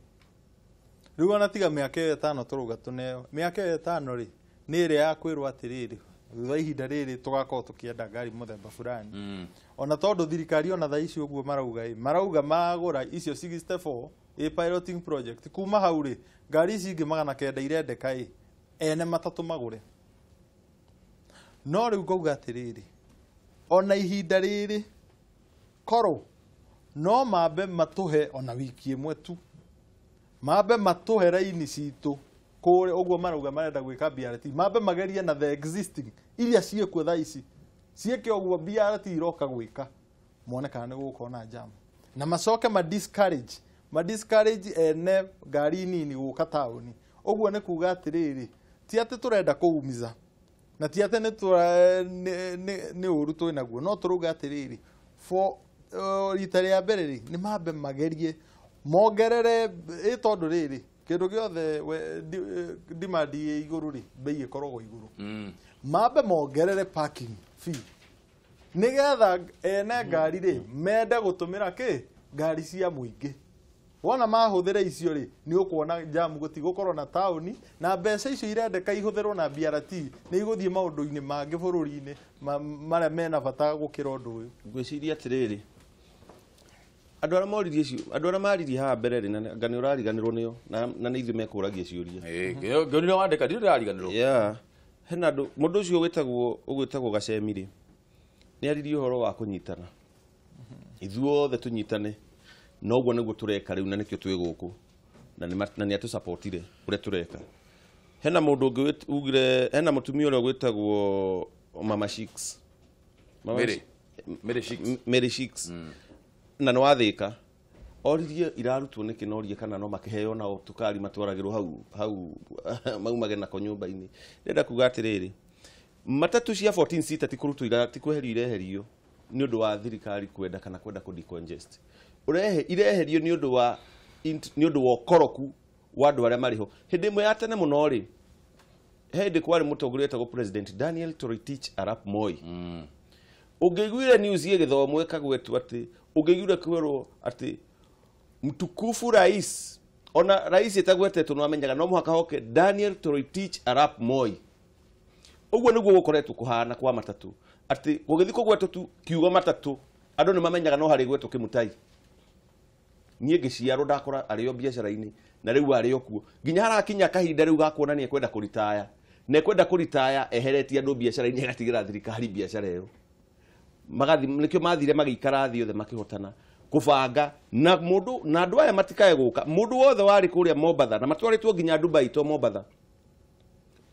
Riu ona tiga miaka 5 turuga tuneo. Miaka 5 ri ni ire ya kwirwo atiriri. Thutha ihinda riri tugakorwo tukienda ngari muthemba fulani. Ona tondu thirikari ona tha ici uguo marauga magura icio 64 piloting project kuma hau ri ngari ici ingi 900 irendeka ene matatu magure. No riu ngauga atiriri ona ihinda riri koro no mabe matuhe ona wiki imwe tu, mabe matuhe raini citu kure uguo marauga marenda gwika BRT, mabe magerie na the existing iria ciekuo tha ici cieke uguo BRT iroka gwika muone kana ni gukona jam na macoke ma discourage ene ngari nini guka tauni. Uguo ni kuga atiriri ti ati turenda kuumiza na ti ati ni uru twinaguo, no turuga atiriri for rita ria mbere ni mabe magerie mongerere tondu riri kindu giothe demand iguru ri bei ikoragwo iguru. Mabe mongerere parking fee nigetha ene ngari ri mende gutumira ngari cia muingi. Wona mahuthira icio ri ni ukuona jam gutigukorwo na tauni na mbeca icio irendeka ihuthirwo na BRT ni iguthie maundu-ini mangi bururi-ini maria mena bata gukira undu uyu. Ngwiciria atiriri andu ara moririe icio andu ara maririe ha mbere ri na ngani urariganirwo nio na ni ithu mekuragia ciuria. Ngani wandika ndio urariganirwo. Hena andu mundu ucio ugwitagwo Gacemi ri ni aririe uhoro wa kunyitana. Ithuothe tunyitane no guo niguo tureka riu na nikio twi guku na ni atu supportire ure tureka. Hena mundu ugire hena mutumia ule gwitagwo Mama Shix. Mary Shix. Na no athika oririe irarutwo niki norie kana no makiheo na tukari matwaragirwo hau maumage na konyumba-ini. Ndenda kuga atiriri matatu cia 14 seater tikurutwo tikweherio ireherio ni undu wa thirikari kwenda kana kwenda ku decongest. Ireherio ni undu wa koroku wa andu aria mariho. Hindi imwe ya tene muno ri hindi kwari mutongoria etagwo President Daniel Toroitich Arap Moi. Ungiguire news ye githomo ekagwetu ati ungiguire kwerwo ati mtukufu rais ona rais etagwetetwo no amenyaga no muhaka hoke Daniel Toroitich Arap Moi. Uguo niguo gukoretwo kuhana kwa matatu ati gugithi kugwetwo tu kiugo matatu andu ni mamenyaga no hari gwetwo kimutai. Nie giciaro ndakora ario biacara-ini na riu ario kuo nginya harakinya kahinda riu gakuona ni ekwenda kuritaya na ekwenda kuritaya eheretie andu biacara-ini agatigira thirikari biacara iyo magathi nikio mathire magikara thi othe makihotana kubanga na mundu na andu aya matikae guka mundu wothe wari kuria Mombatha na matwaritwo nginya Dubai to Mombatha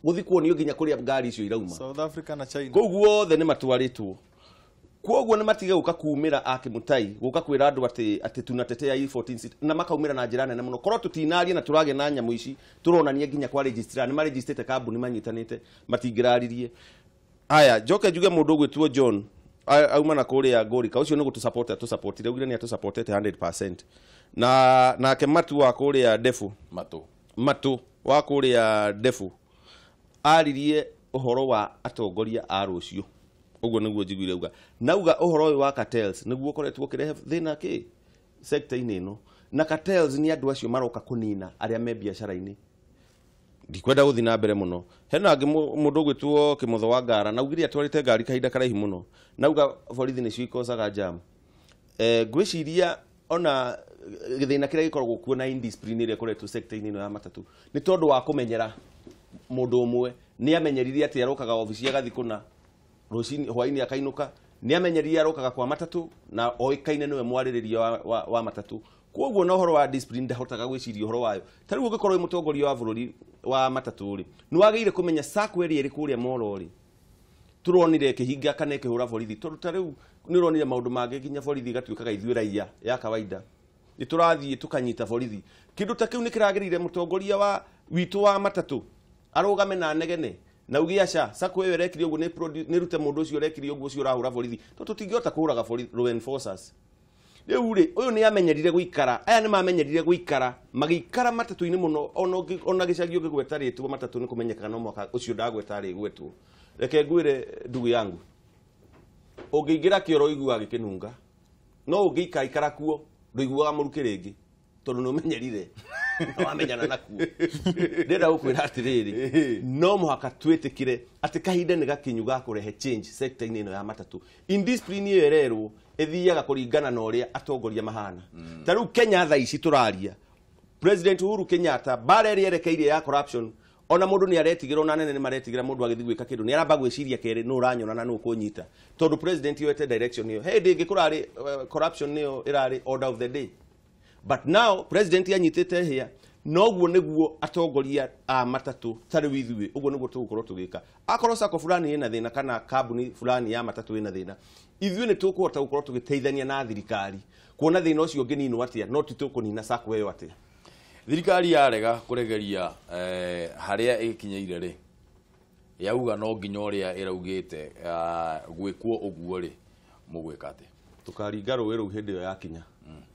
guthi kuonio nginya kuria ngari icio irauma South Africa na China. Koguo othe ni matwaritwo koguo ni matige guka kumira akimutai guka kwira andu ati tunatetea 14 seat na makaumira na njira nene muno korwo tutinaria na turage na nyamu ici turonania nginya kwa register ni ma registrate kambuni manyitanite matingiraririe. Aya joke juge mundu gwitwo John auma na kuria Ngorika ucio ni gutu support ugire ni atu support 100% na ke matu wa kuria Defu matu wa kuria Defu aririe uhoro wa atongoria a rucio. Uguo niguo njiguire uga nauga uhoro uyu wa cartels niguo koretwo kirehe thina ki sector-ini ino na cartels ni andu acio maroka kunina aria me biacara-ini. Ndikwenda guthi na mbere muno. Hena angi mundu gwitwo Kimotho wa Ngara naugire atwarite ngari kahinda karaihu muno nauga borithi ni cio ikosaga jam. Gwiciria ona githina kiria gikoragwo kuo na indiscipline iria koretwo sector-ini ino ya matatu ni tondu wa kumenyera mundu umwe ni amenyerire ati arokaga ofisi agathi kuna rucini hwaini akainuka ni amenyerire arokaga kwa matatu na oikaine niwe mwaririria wa matatu koguo no horo wa discipline ndahotaga gwiciria horo wayo tariu ungikorwo mutongoria wa bururi wa matatu ri ni wageire kumenya sakweri iri kuria morori turonire kihinga kana kihura borithi tondu tariu ni ronire maundu mange ginya borithi gatuikaga ithuĩ raia ya kawaida ni turathie tukanyita borithi kindu ta kiu ni kiragirire mutongoria wa witu wa matatu arugame na negene na ugiaca sako wewe rekiri uguo ni rute mundu ucio rekiri uguo ucio urahura borithi tondu tingihota kuhuraga law enforcers riu ri uyu ni amenyerire guikara aya ni mamenyerire guikara magikara matatu-ini muno ona gicagi ungigweta ritwa matatu ni kumenyeka no mwaka ucio ndagweta ri gwetwo reke ngwire ndugu yangu ungiingira kioro igua gikinunga no ungikaikara kuo nduiguaga muruki ringi tondu no menyerire wamenyana nakuo ndenda gukwira atiriri no muhaka twitikire ati kahinda ni gakinyu ga kurehe change sector-ini ino ya matatu indiscipline iyo ererwo ethiaga kuringana na uria atongoria mahana tariu Kenya tha ici turaria President Uhuru Kenyatta bara ria erekeire ya corruption ona mundu ni aretigirwo na nene ni maretigira mundu agithi gwika kindu ni aramba gwiciria kere no uranyona na no kunyita tondu president yoete direction iyo hey dingi kurari corruption niyo irari order of the day but now president yanyitite here noguo niguo atongoria a matatu tari withuwe uguo niguo tugukorwo tugika akorwo sako fulani ina thina kana kambuni fulani ya matatu ina thina ithuwe ni tukuhota gukorwo tugiteithania na thirikari kuona thina ucio ngininu atia no titukunina sako weyo atia thirikari yarega kuregeria haria ikinyeire ri yauga no nginya uria iraugite gwikwo uguo ri mugwika ati tukaringa ruwi ru hindi yo yakinya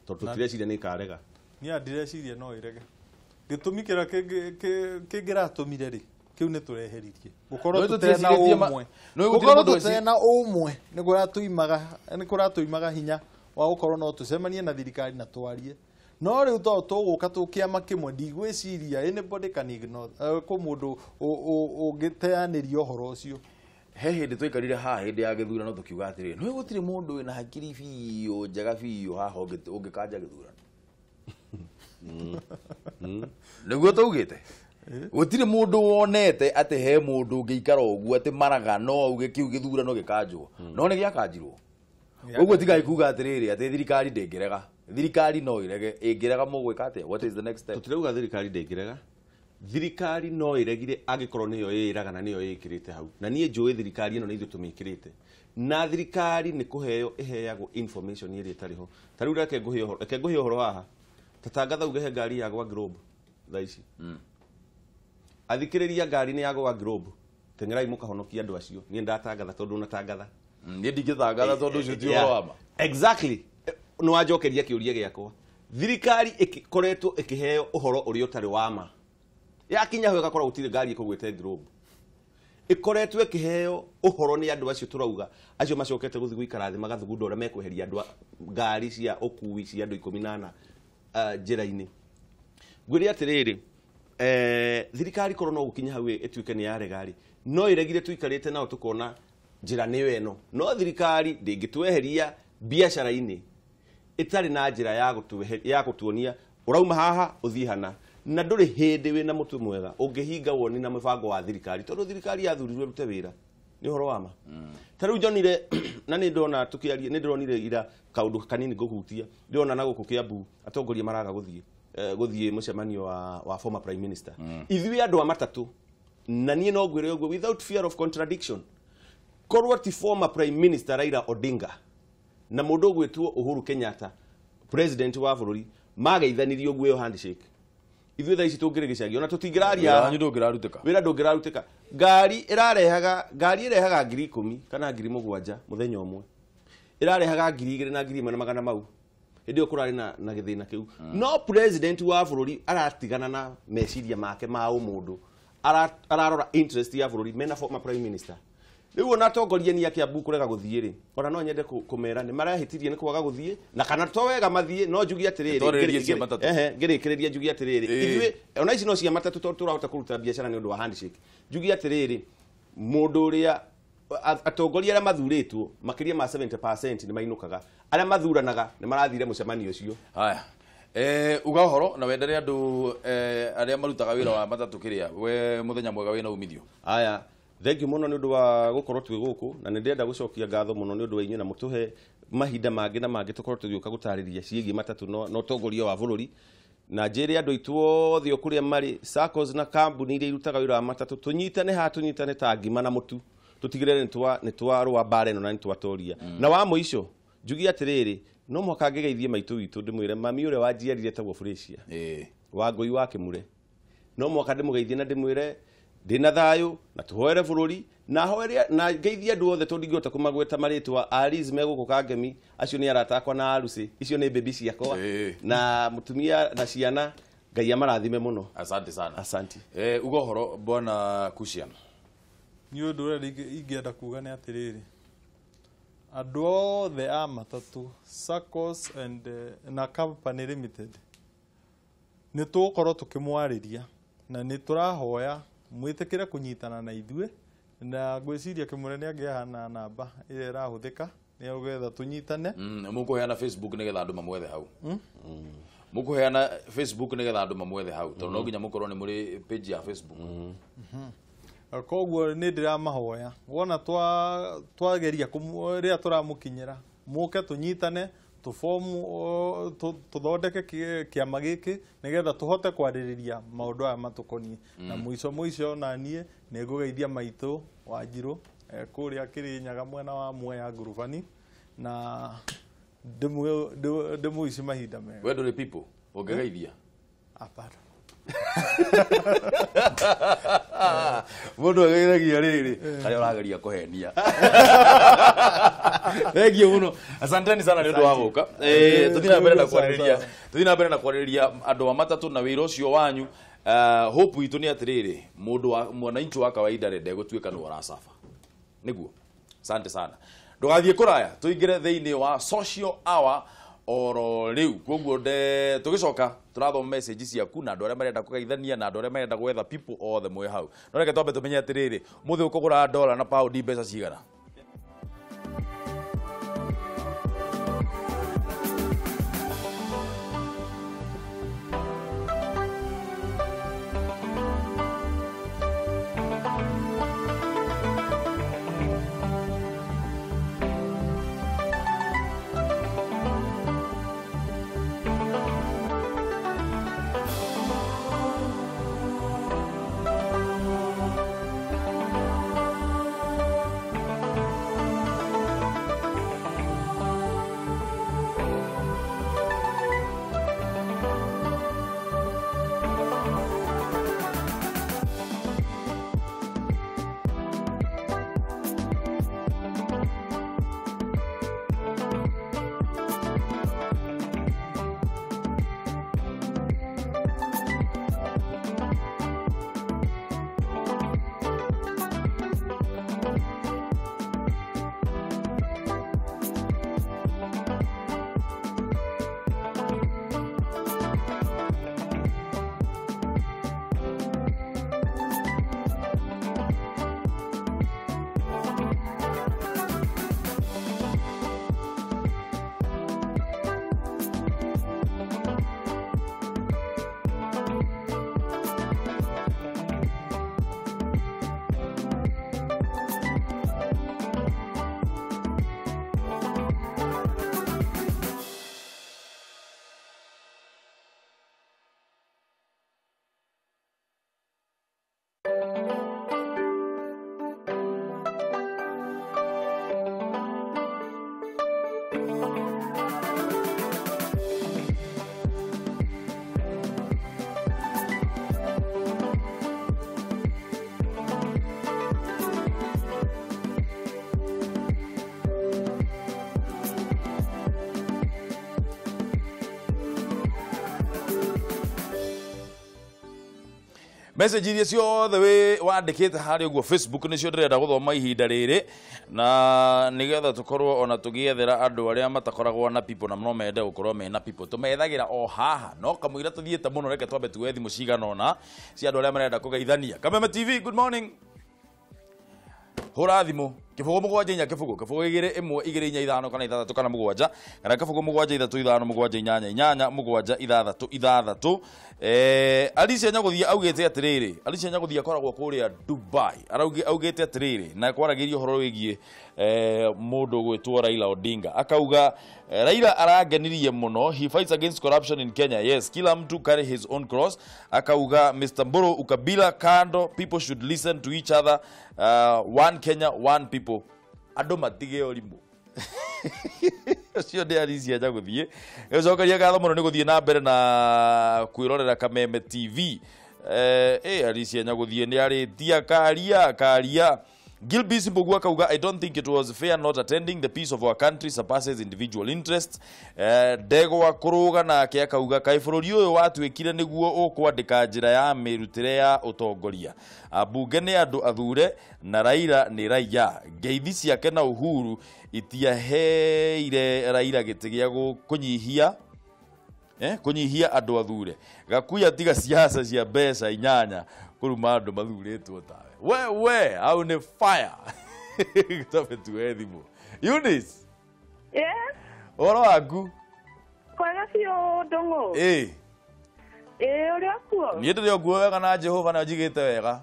tondu tutireciria ni karega ni andireciria no irege gitumikira kingiratumire ri kiu ni tureheririe gukorwo tutena umwe gukorwo tutena umwe ni kuratuimaga hinya wa gukorwo no tucemanie na thirikari na twarie no riu to tuguka tukiama kimwe ndigwiciria anybody can ignore ko mundu ungiteanirio horo ucio he hindi twikarire ha hindi ya githurano tukiuga atiri no gutiri mundu wina hakiri biyo njaga biyo haha ungikanja githurano niguo tugite gutiri mundu wonete ati he mundu ungiikara uguo ati maraga no uge kiu githurano gikanjwo no ni giakanjirwo uguo tigai kuga atiriri ati thirikari ndengirega thirikari no irege ingirega mugwika ati what is the next step tutirauga thirikari ndengirega thirikari no iregire agikorwo niyo iraga na niyo ikirite hau na nie njui thirikari ino ni ithu tumikirite na thirikari ni kuheo iheagwo information iri tariho tariu reke nguhio horo haha tatangatha ugehe ngari ya gwa globe thaici athikiriria ngari ni ya gwa globe tengerai mukahonokia andu acio nie ndatangatha tondu natangatha nie ndingithangatha tondu ucio ti horo wama exactly no wajokeria kiuria giakwa thirikari ikoretwo ikiheo uhoro uri utari wama yakinya hwe gakora gutire ngari ikugwete globe ikoretwo ikiheo uhoro ni andu acio turauga acio macokete guthi guikara thi magathugunda ura mekweheria andu ngari cia ukuui cia andu 18 njira-ini ngwiri atiriri thirikari korwo no gukinya hau etuike ni yaregari no iregire tuikarite nao tukona njira ni weno no thirikari ndingitweheria biashara-ini itari na njira ya gutuonia urauma haha uthii hana na nduri hindi wina mutu mwega ungihinga woni na mibango wa thirikari tondu thirikari yathurirwe rute wira ni horo wama tariu njonire na ni ndona tukiaria ni ndironire ira kaundu kanini guhutia ndiona na guku Kiambu atongoria maraga guthie mucemanio wa former prime minister ithui andu matatu na nie no ngwire uguo without fear of contradiction korwo ti former prime minister Raila Odinga na mundu gwetwo Uhuru Kenyatta president wa bururi mageithanirio guo handshake ithuĩ thaa ici tũngĩrĩ gĩcagi ona tũtingĩraria wĩra ndũngĩrarutĩka ngari irehaga 10,000 kana 7,000 mũthenya ũmwe irarehaga 2,000 na 1,100 mau hĩndĩ ĩyo kũrarĩ na gĩthĩna kĩu no president wa bũrũri aratigana na meciria make ma ũmũndũ ararora interest ya bũrũri mena former prime minister riu ona atongoria ni Kiambu kurega guthie ri ona no nyende kumera ni marahitirie ni kwaga guthie na kana to wega mathie no njugi atiriri ngirikireria njugi atiriri ithuĩ ona ici no cia matatu turahota kuruta biashara ni undu wa handshake njugi atiriri mundu uria atongoria ara mathuritwo makiria ma 70% ni mainukaga ara mathuranaga ni marathire mucemanio ucio haya uga horo na wendere andu aria marutaga wira wa matatu kiria we muthenya mwega wina umithio. Aya, thank you muno ni undu wa gukorwo twi guku na ni ndenda gucokia ngatho muno ni undu wa inyu na mutuhe mahinda mangi na mangi tukorwo tugioka gutariria ciigi matatu no tongoria wa bururi na njire andu itwo thio kuria mari SACCOs na kambuni iria irutaga wira wa matatu tunyitane ta ngima na mutu tutigirire ni twarwa bara ino na ni twatoria na wa muico njugi atiriri no mwaka ngegeithie maitu witu ndimwire mami ure wanjiarire tagwo Felicia wa ngui wa Kimure no mwaka ndimugeithie na ndimwire ndina thayu na tuhoere bururi na hoeria na ngeithie andu othe tundingota kumagweta maritwa Alice meguko kangemi acio ni aratakwa na arusi icio ni baby ciakwa na mutumia na ciana ngai amarathime muno. Asante sana. Asante. Ugo horo bwana Kucian. Ni undu uri ingienda kuga ni atiriri andu othe a matatu SACCOs and na company limited ni tukorwo tukimwariria na ni turahoya mwitikire kunyitana na ithue na gwiciria Kimure ni angihana namba ire irahuthika ni ugetha tunyitane mukuheana Facebook nigetha andu mamwethe hau mukuheana Facebook nigetha andu mamwethe hau tondu no nginya mukorwo ni muri page ya Facebook. Koguo ni ndiramahoya wona twageria ria turamukinyira muke tunyitane tufomu tuthondeke kiama giki nigetha tuhote kwaririria maundu aya matukoni na muico na nie ni ngugeithia maitu Wanjiru kuria Kirinyaga mwena wa Mwea ngurubani na ndimuici mahinda mega. Wendo ni people ungegeithia apara mundu ageithagia riri aria urageria kuhenia. Thank you muno, asanteni sana ni undu wa guka. Tuthina mbere na kwaririria andu a matatu na wira ucio wanyu. Hope itu ni atiriri mundu wa mwananchi wa kawaida rende gutuika no arasafa niguo. Asante sana, ndugathie kuraya tuingire thiini wa social hour oro riu koguo de tugicoka turathoma message ciaku na andu aria marenda kugeithania na andu aria marenda gwetha people othe mwe hau no reke twambe tumenye atiriri muthi ukugura dollar na pound mbeca cigana. Message iria ciothe we wandikite hari uguo Facebook nicio ndirenda guthoma ihinda riri na nigetha tukorwo ona tugiethera andu aria matakoragwo na people na no mende gukorwo mena people tumethagira o haha no kamwira tuthiete muno reke twambe tuwe thimu cigana ona ci andu aria marenda kugeithania. Kameme TV, good morning. Hura thimu kibugo mugwanja inya kibugo igire imwe igire inya ithano kana ithathatu kana mugwanja kana kibugo mugwanja ithatu ithano mugwanja inyanya inyanya mugwanja ithathatu Alicia Nyaguthia augite atiriri Alicia Nyaguthia akoragwo kuria Dubai augite atiriri na kwaragirio horo wigie mundu gwitwo Raila Odinga akauga Raila aragenirie muno, he fights against corruption in Kenya. Yes, kila mtu carry his own cross. Akauga Mr. Mburu ukabila kando, people should listen to each other. One Kenya, one people. Ando matige olimu. Sio de Alicia Nyaguthie. Ezokaria gatho muno ni guthie na mbere na kwirorera Kameme TV. Alicia Nyaguthie ni ari tia karia Gilbis Mbugu akauga I don't think it was fair not attending. The peace of our country surpasses individual interests. Dego wa Kurung'a nake akauga kai bururi uyu watwikire niguo ukwandika njira ya mirutire ya utongoria. Abunge ni andu athure na Raila ni raia. Ngeithi ciake na Uhuru itiaheire Raila giti gia kunyihia andu athure. Gakuya tiga siasa cia mbeca inyanya kuruma andu mathuritwo tawe. We, au ni fire. Kitabe tuwe thimu. Eunice. Yeah. Oro waku. Kwega cio ndongo. Uri akuo. Ni ndiri okuo wega na Jehova na njigite wega.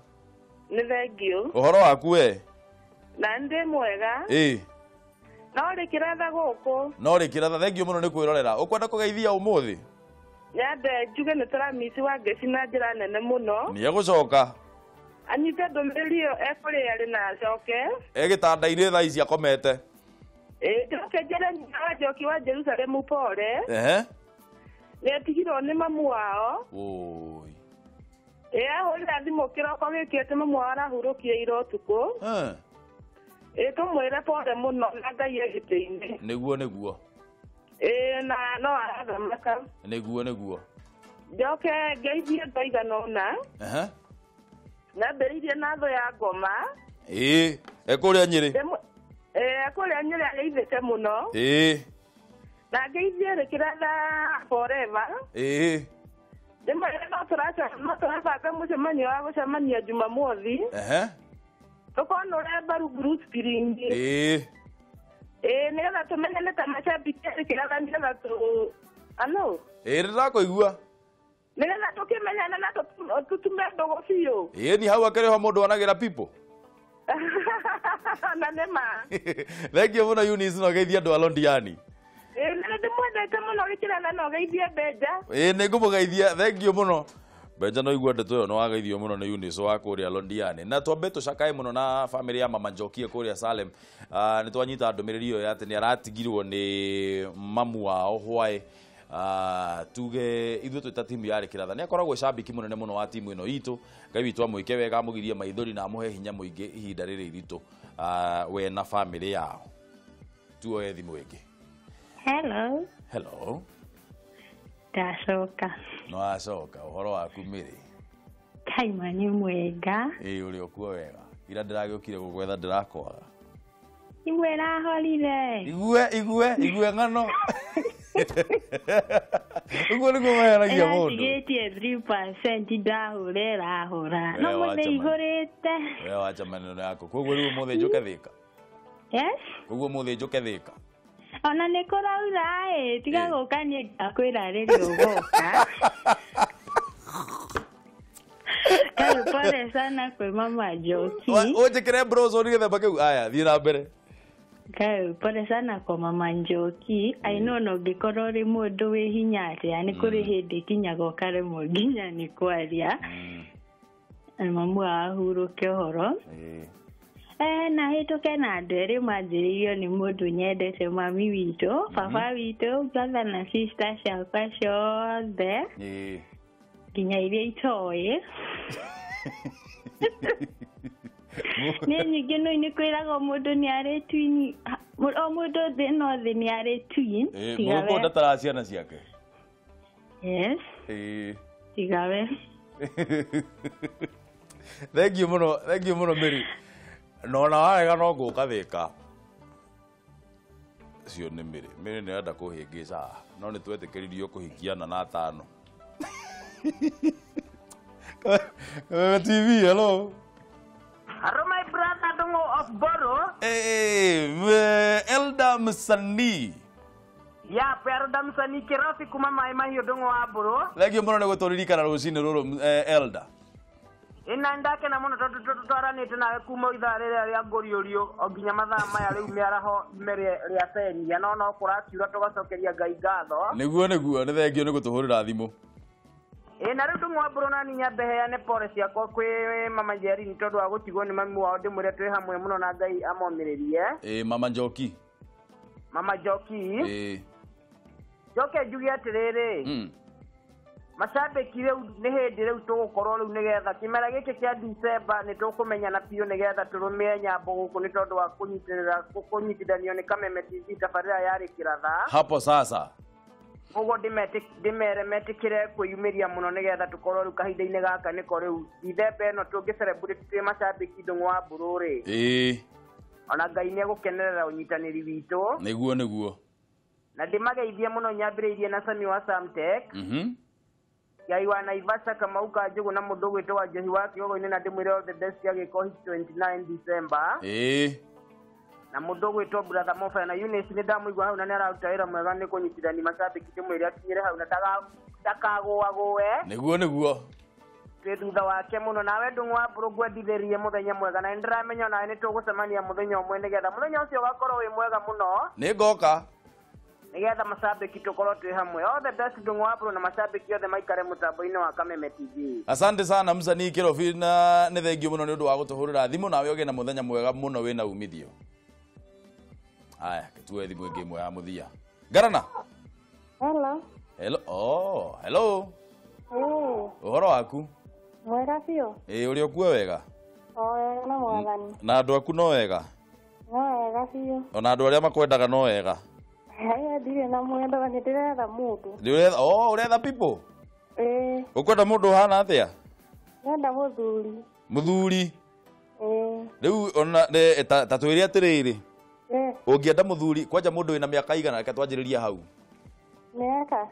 Ni thengio. Uhoro waku we. Na ndi mwega. No ri kiratha guku. No ri kiratha thengio muno ni kwirorera. Ukwenda kugeithia umuthi? Nyambe njuge ni turamisi wa ngeci na njira nene muno. Ni egucoka. Anyite ndumiriri iyo ekuri ari na acoke. Egitanda-ini thaa ici akomete. Njoke njire nyina wa Njoki wa Jerusalemu pore. Netigirwo ni mamu wao. Ahurira thimu kiroko gikite mamu wao arahurukie ira utuku. Tumwire pore muno na Ngai egiti-ini. Niguo. Na no arathamaka. Niguo. Njoke ngeithie ndaigana una. Na mberirie na tho ya ngoma. Ekuria Nyeri. Ekuria Nyeri ageithite muno. Na ngeithie rikiratha forever. Ndimwe no turabanga mucemanio wa gucemania Jumamothi. Tukona uremba Rungu Spiringi. Nigetha tumenye ni ta macambiki rikiratha nigetha tu ano. Ndirakuigua. Nigetha tukimenyana na tutume ndogo biũ. Ni hau akereho mundu wanagira people. Na nema. Thank you muno Eunice no geithia andu alondiani. Ndi mwendete muno gikirana no geithia Benja. Ningumugeithia thank you muno. Benja no igua ndeto yo no wageithio muno ni Eunice wa kuria Londiani. Na twambe tucakae muno na family ya Mama Njoki kuria Salem. Ni twanyita ndumiriri yo ati ni aratigirwo ni mamu wao hwae. Tuge ithu twita timu ya kiratha ni akoragwo shabiki munene muno wa timu ino itu Ngai witu amuike wega amugirie maithori na amuhe hinya muingi ihinda riri iritu we na family yao tuoe thimu ingi. Hello Ndacoka no acoka uhoro waku miri kaima ni mwega uri okuo wega ira ndiragiukire gugwetha ndirakwaga imwe rahorire igue ngano Ugo ni kumeheragia mundu. Ndigetie 3% ndahurera hura. No munde igorete. Wacha maneno yako. Koguo riu muthe njuke thika. Yes? Koguo muthe njuke thika. Ona nikuraura tiga gukanie akwira riri ugoka. Pole sana kwa Mama Njoki. Oje kire bros onigetha bake aya thira mbere. Pole sana kwa Mama Njoki. I know no gikorwo ri mundu wi hinya atia ni kuri hindi kinyago kare muginya ni kwaria. Mamu ahuruke horo. Na hituke na andu eri manjiririo ni mundu nyendete mami witu, papa witu, brother na sister ciakwa ciothe. Nginya iria itoĩ. Ni nyingĩ no ni kwĩraga mũndũ ni arĩ twin, o mũndũ thĩ no thĩ ni arĩ twin. Mũndũ ndatara ciana ciake. Yes. Tigawe. Thank you muno Mary. No na wega no ngũka thĩka. Cio nĩ Mary nĩ enda kũhĩngĩca no nĩ twetĩkĩririo kũhikiana na tano. TV, hello. Hello, my brother Dongo of Boro. Elda Msanii. Ya, Elda Msanii kirafi kuma mai mahio dongo aburo. Lagi mbona nego toririkana rucini ruru Elda. Ina ndake na muno twaranite nawe kuma ithaa ria ngoriorio oginya mathaa maya riu miaraho mere ria seni ya no kurakiura tugacokeria ngai ngatho niguo ni thengio ni gutuhurira thimu na riu tumwamburu na ninya mbeheane pore ciakwa kwi mama Njeri ni tondu wa gutigwo ni mami wao ndimwire twi hamwe muno na ngai amomiririe mama Njoki Njoke njuge atiriri Mashabiki riu ni hindi riu tugukorwo riu nigetha kimera giki kia December ni tukumenyana piu nigetha turumie nyambo guku ni tondu wa kunyitithanio ni Kameme TV tabarira yari kiratha hapo sasa ugo ndimere metikire kwiyumiria muno nigetha tukorwo riu kahinda-ini gaka niko riu December no tungi celebrate mashabiki ndungu wa bururi ona ngai ni gukenerera unyitaniri witu niguo na ndimageithie muno nyambiriirie na Sami wa Samtech Yai wa Naivasha kama uka njugu na mundu gwitwa Njohi wa Kiogo-ini na ndimwire all the best ya giko 29 December na mundu gwitwa brother Mofa na Eunice ni ndamuigwa hau na ni ararutawira mwega ni kunyitithani mashabiki ndimwire akinyire hau na ndakagũagũe niguo thutha wake muno nawe ndung'u wa mburu ngwenditherie muthenya mwega na ndiramenya nawe ni tugucemania muthenya umwe nigetha muthenya ucio ugakorwo wi mwega muno ni ngoka nigetha mashabiki tukorwo twi hamwe all the best ndung'u wa mburu na mashabiki othe maikare mutambo-ini wa Kameme TV. Asante sana Msanii Kirofi na ni thengio muno ni undu wa gutuhurira thimu nawe ugie na muthenya mwega muno wina umithio. Aya tuwe thimu ingi imwe ya muthia Garana. Hello. Uhoro waku mwega biũ uri okuo wega wega na mwathani na andu aku no wega wega biũ ona andu aria makwendaga no wega ndirĩ na mwenda ni ndiretha mundu uretha people ukwenda mundu hana atia nenda muthuri riu ona ta twire atiriri ungienda muthuri kwanja mundu wina miaka igana reke twanjiriria hau miaka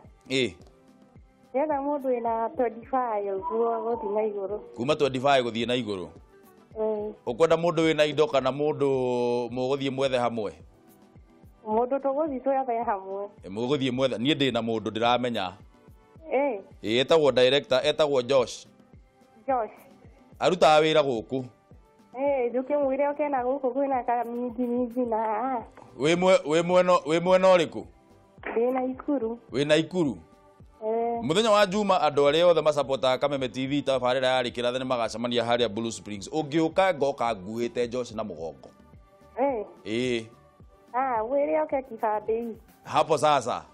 yenda mundu wina 25 uguo guthii na iguru kuma 25 guthii na iguru ukwenda mundu wina indo kana mundu muguthii mwethe hamwe mundu tuguthii twethe hamwe muguthii mwethe nie ndi na mundu ndiramenya etagwo director etagwo Josh aruta wira guku njuke mwire okena guku kwina ka mingi na we mweno uriku wina ikuru muthenya wa Juma andu aria othe masupporta Kameme TV tabarira yari kirathe ni magacemania haria Blue Springs ungiuka ngoka nguite Josh na mugongo wire oke kibandei hapo sasa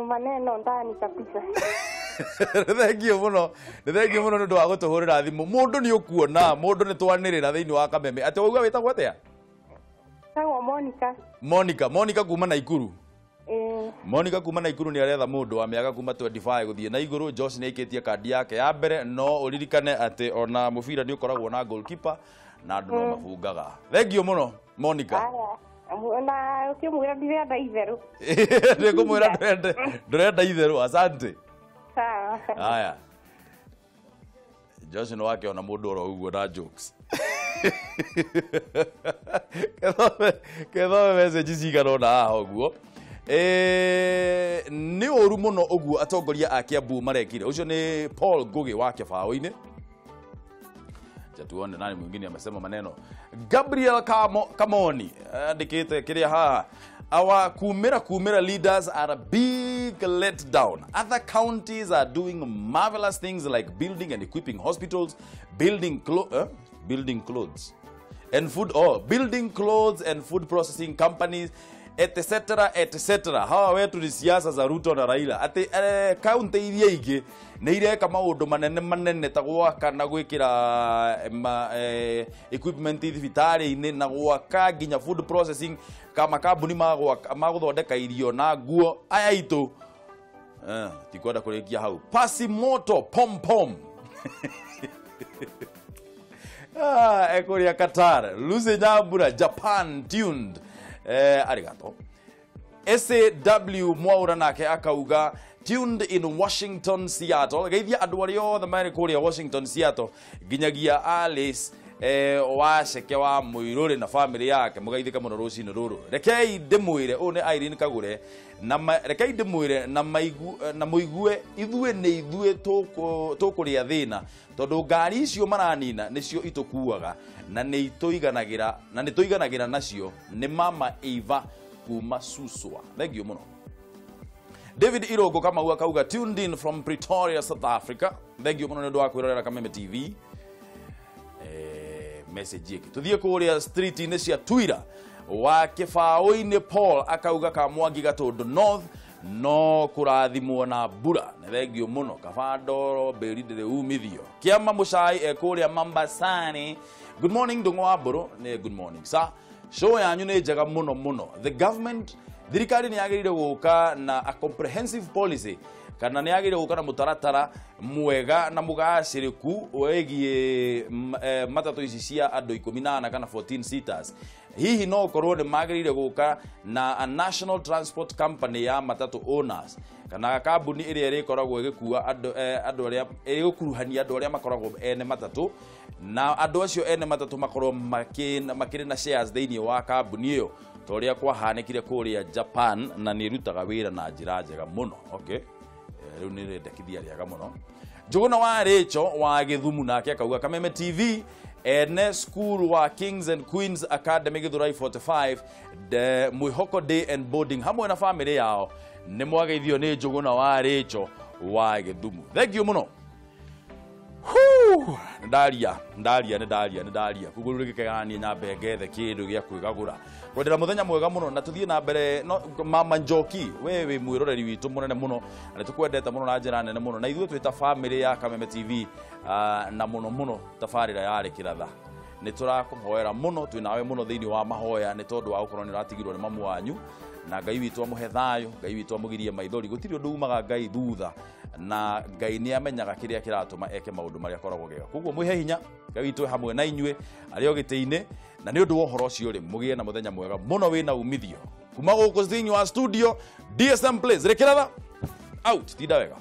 maneno ndani kabisa thengio muno ni ndu wa gutuhurira thimu mundu ni ukuona mundu ni twanirira thiini wa Kameme ati wauga witagwo atia tagwo Monica kuma na Ikuru Monica kuma na Ikuru ni aretha mundu wa miaka kuma 25 guthie na iguru Josh ni ikitie kandi yake ya mbere no uririkane ati ona mubira ni ukoragwo na goalkeeper na andu no mabungaga thengio muno Monica na ukimwira ndirenda itheru ndikumwira ndurenda itheru asante haya Josh no wake ona mundu oro uguo na jokes ketho message cigana ona haha uguo ni oru muno uguo atongoria a Kiambu marekire ucio ni Paul Ngugi wa Kibao-ini tuone nani mwingine amesema maneno Gabriel Kamoni andikite kiria haha our kumira leaders are a big letdown. Other counties are doing marvelous things like building and equipping hospitals, building clothes and food processing companies, etc. Hawa wetu ni siasa za Ruto na Raila ati county iria ingi ni ireka maundu manene ta gwaka na gwikira equipment thibitari-ini na gwaka nginya food processing kama kambuni maguthondeka irio na nguo aya itu tikwenda kurikia hau pasi moto pom ekuria Qatar Lucy Nyambura Japan tuned arigato SAW Mwaura nake akauga tuned in Washington Seattle geithia andu aria othe mari kuria Washington Seattle ginyagia Alice waceke wa Muiruri na family yake mugaithika muno rucini ruru rekei ndimwire u ni Irene Kagure na rekei ndimwire na muigue ithue ni ithue tukuria thina tondu ngari icio maranina nicio itukuaga na ni tuiganagira nacio ni mama Eva kuma Suswa. Thank you muno. David Irogo kama huwa kauga tuned in from Pretoria, South Africa. Thank you muno ndu wa kwirorera Kameme TV. Message yake tuthie kuria street ine cia Twitter wa Kibao-ini Paul akauga ka Mwangi Gatundu North no kurathimwo na mbura na thengio muno kabandoro berindire umithio kiama mucai ekuria Mambasani. Good morning ndungo wa mburu ne good morning sa show yanyu ni njega muno. The government thirikari ni yagirire guka na a comprehensive policy kana ni yagirire guka na mutaratara mwega na mugaciriku wegie matatu ici cia andu 18 kana 14 seaters. Hihi no korwo ni magirire guka na a national transport company ya matatu owners kana kambuni iria rikoragwo igikua andu aria igukuruhania andu aria makoragwo ene matatu na andu acio ene matatu makorwo makiri na shares thiini wa kambuni iyo toria kwa hanikire kuria Japan na ni rutaga wira na njira njega muno. Okay, riu ni rendekithia riaga muno. Njuguna wa Richo wa Githumu nake akauga Kameme TV ene school wa Kings and Queens Academy Githurai 45 the Mwihoko Day and Boarding hamwe na family yao ni mwageithio ni Njuguna wa Richo wa Githumu. Thank you muno. Ndaria kugururikegania nyambe ngethe kindu gia kwigagura kwendera muthenya mwega muno na tuthie na mbere Mama Njoki wewe mwiroreri witu munene muno na tukwendete muno na njira nene muno na ithuĩ twita family ya Kameme TV na muno tafarira yari kiratha ni turakuhoera muno twinawe muno thiini wa mahoya ni tondu wa ukorwo ni ratigirwo ni mamu wanyu na Ngai witu amuhe thayo Ngai witu amugirie maithori gutiri undu umaga Ngai thutha na Ngai ni amenyaga kiria kiratuma eke maundu maria koragwo gega koguo mwihe hinya Ngai witu hamwe na inyue ario giteine na ni undu wa uhoro ucio ri mugie na muthenya mwega muno wina umithio kuma guku thiini wa studio DSM Plays rekeratha out tinda wega.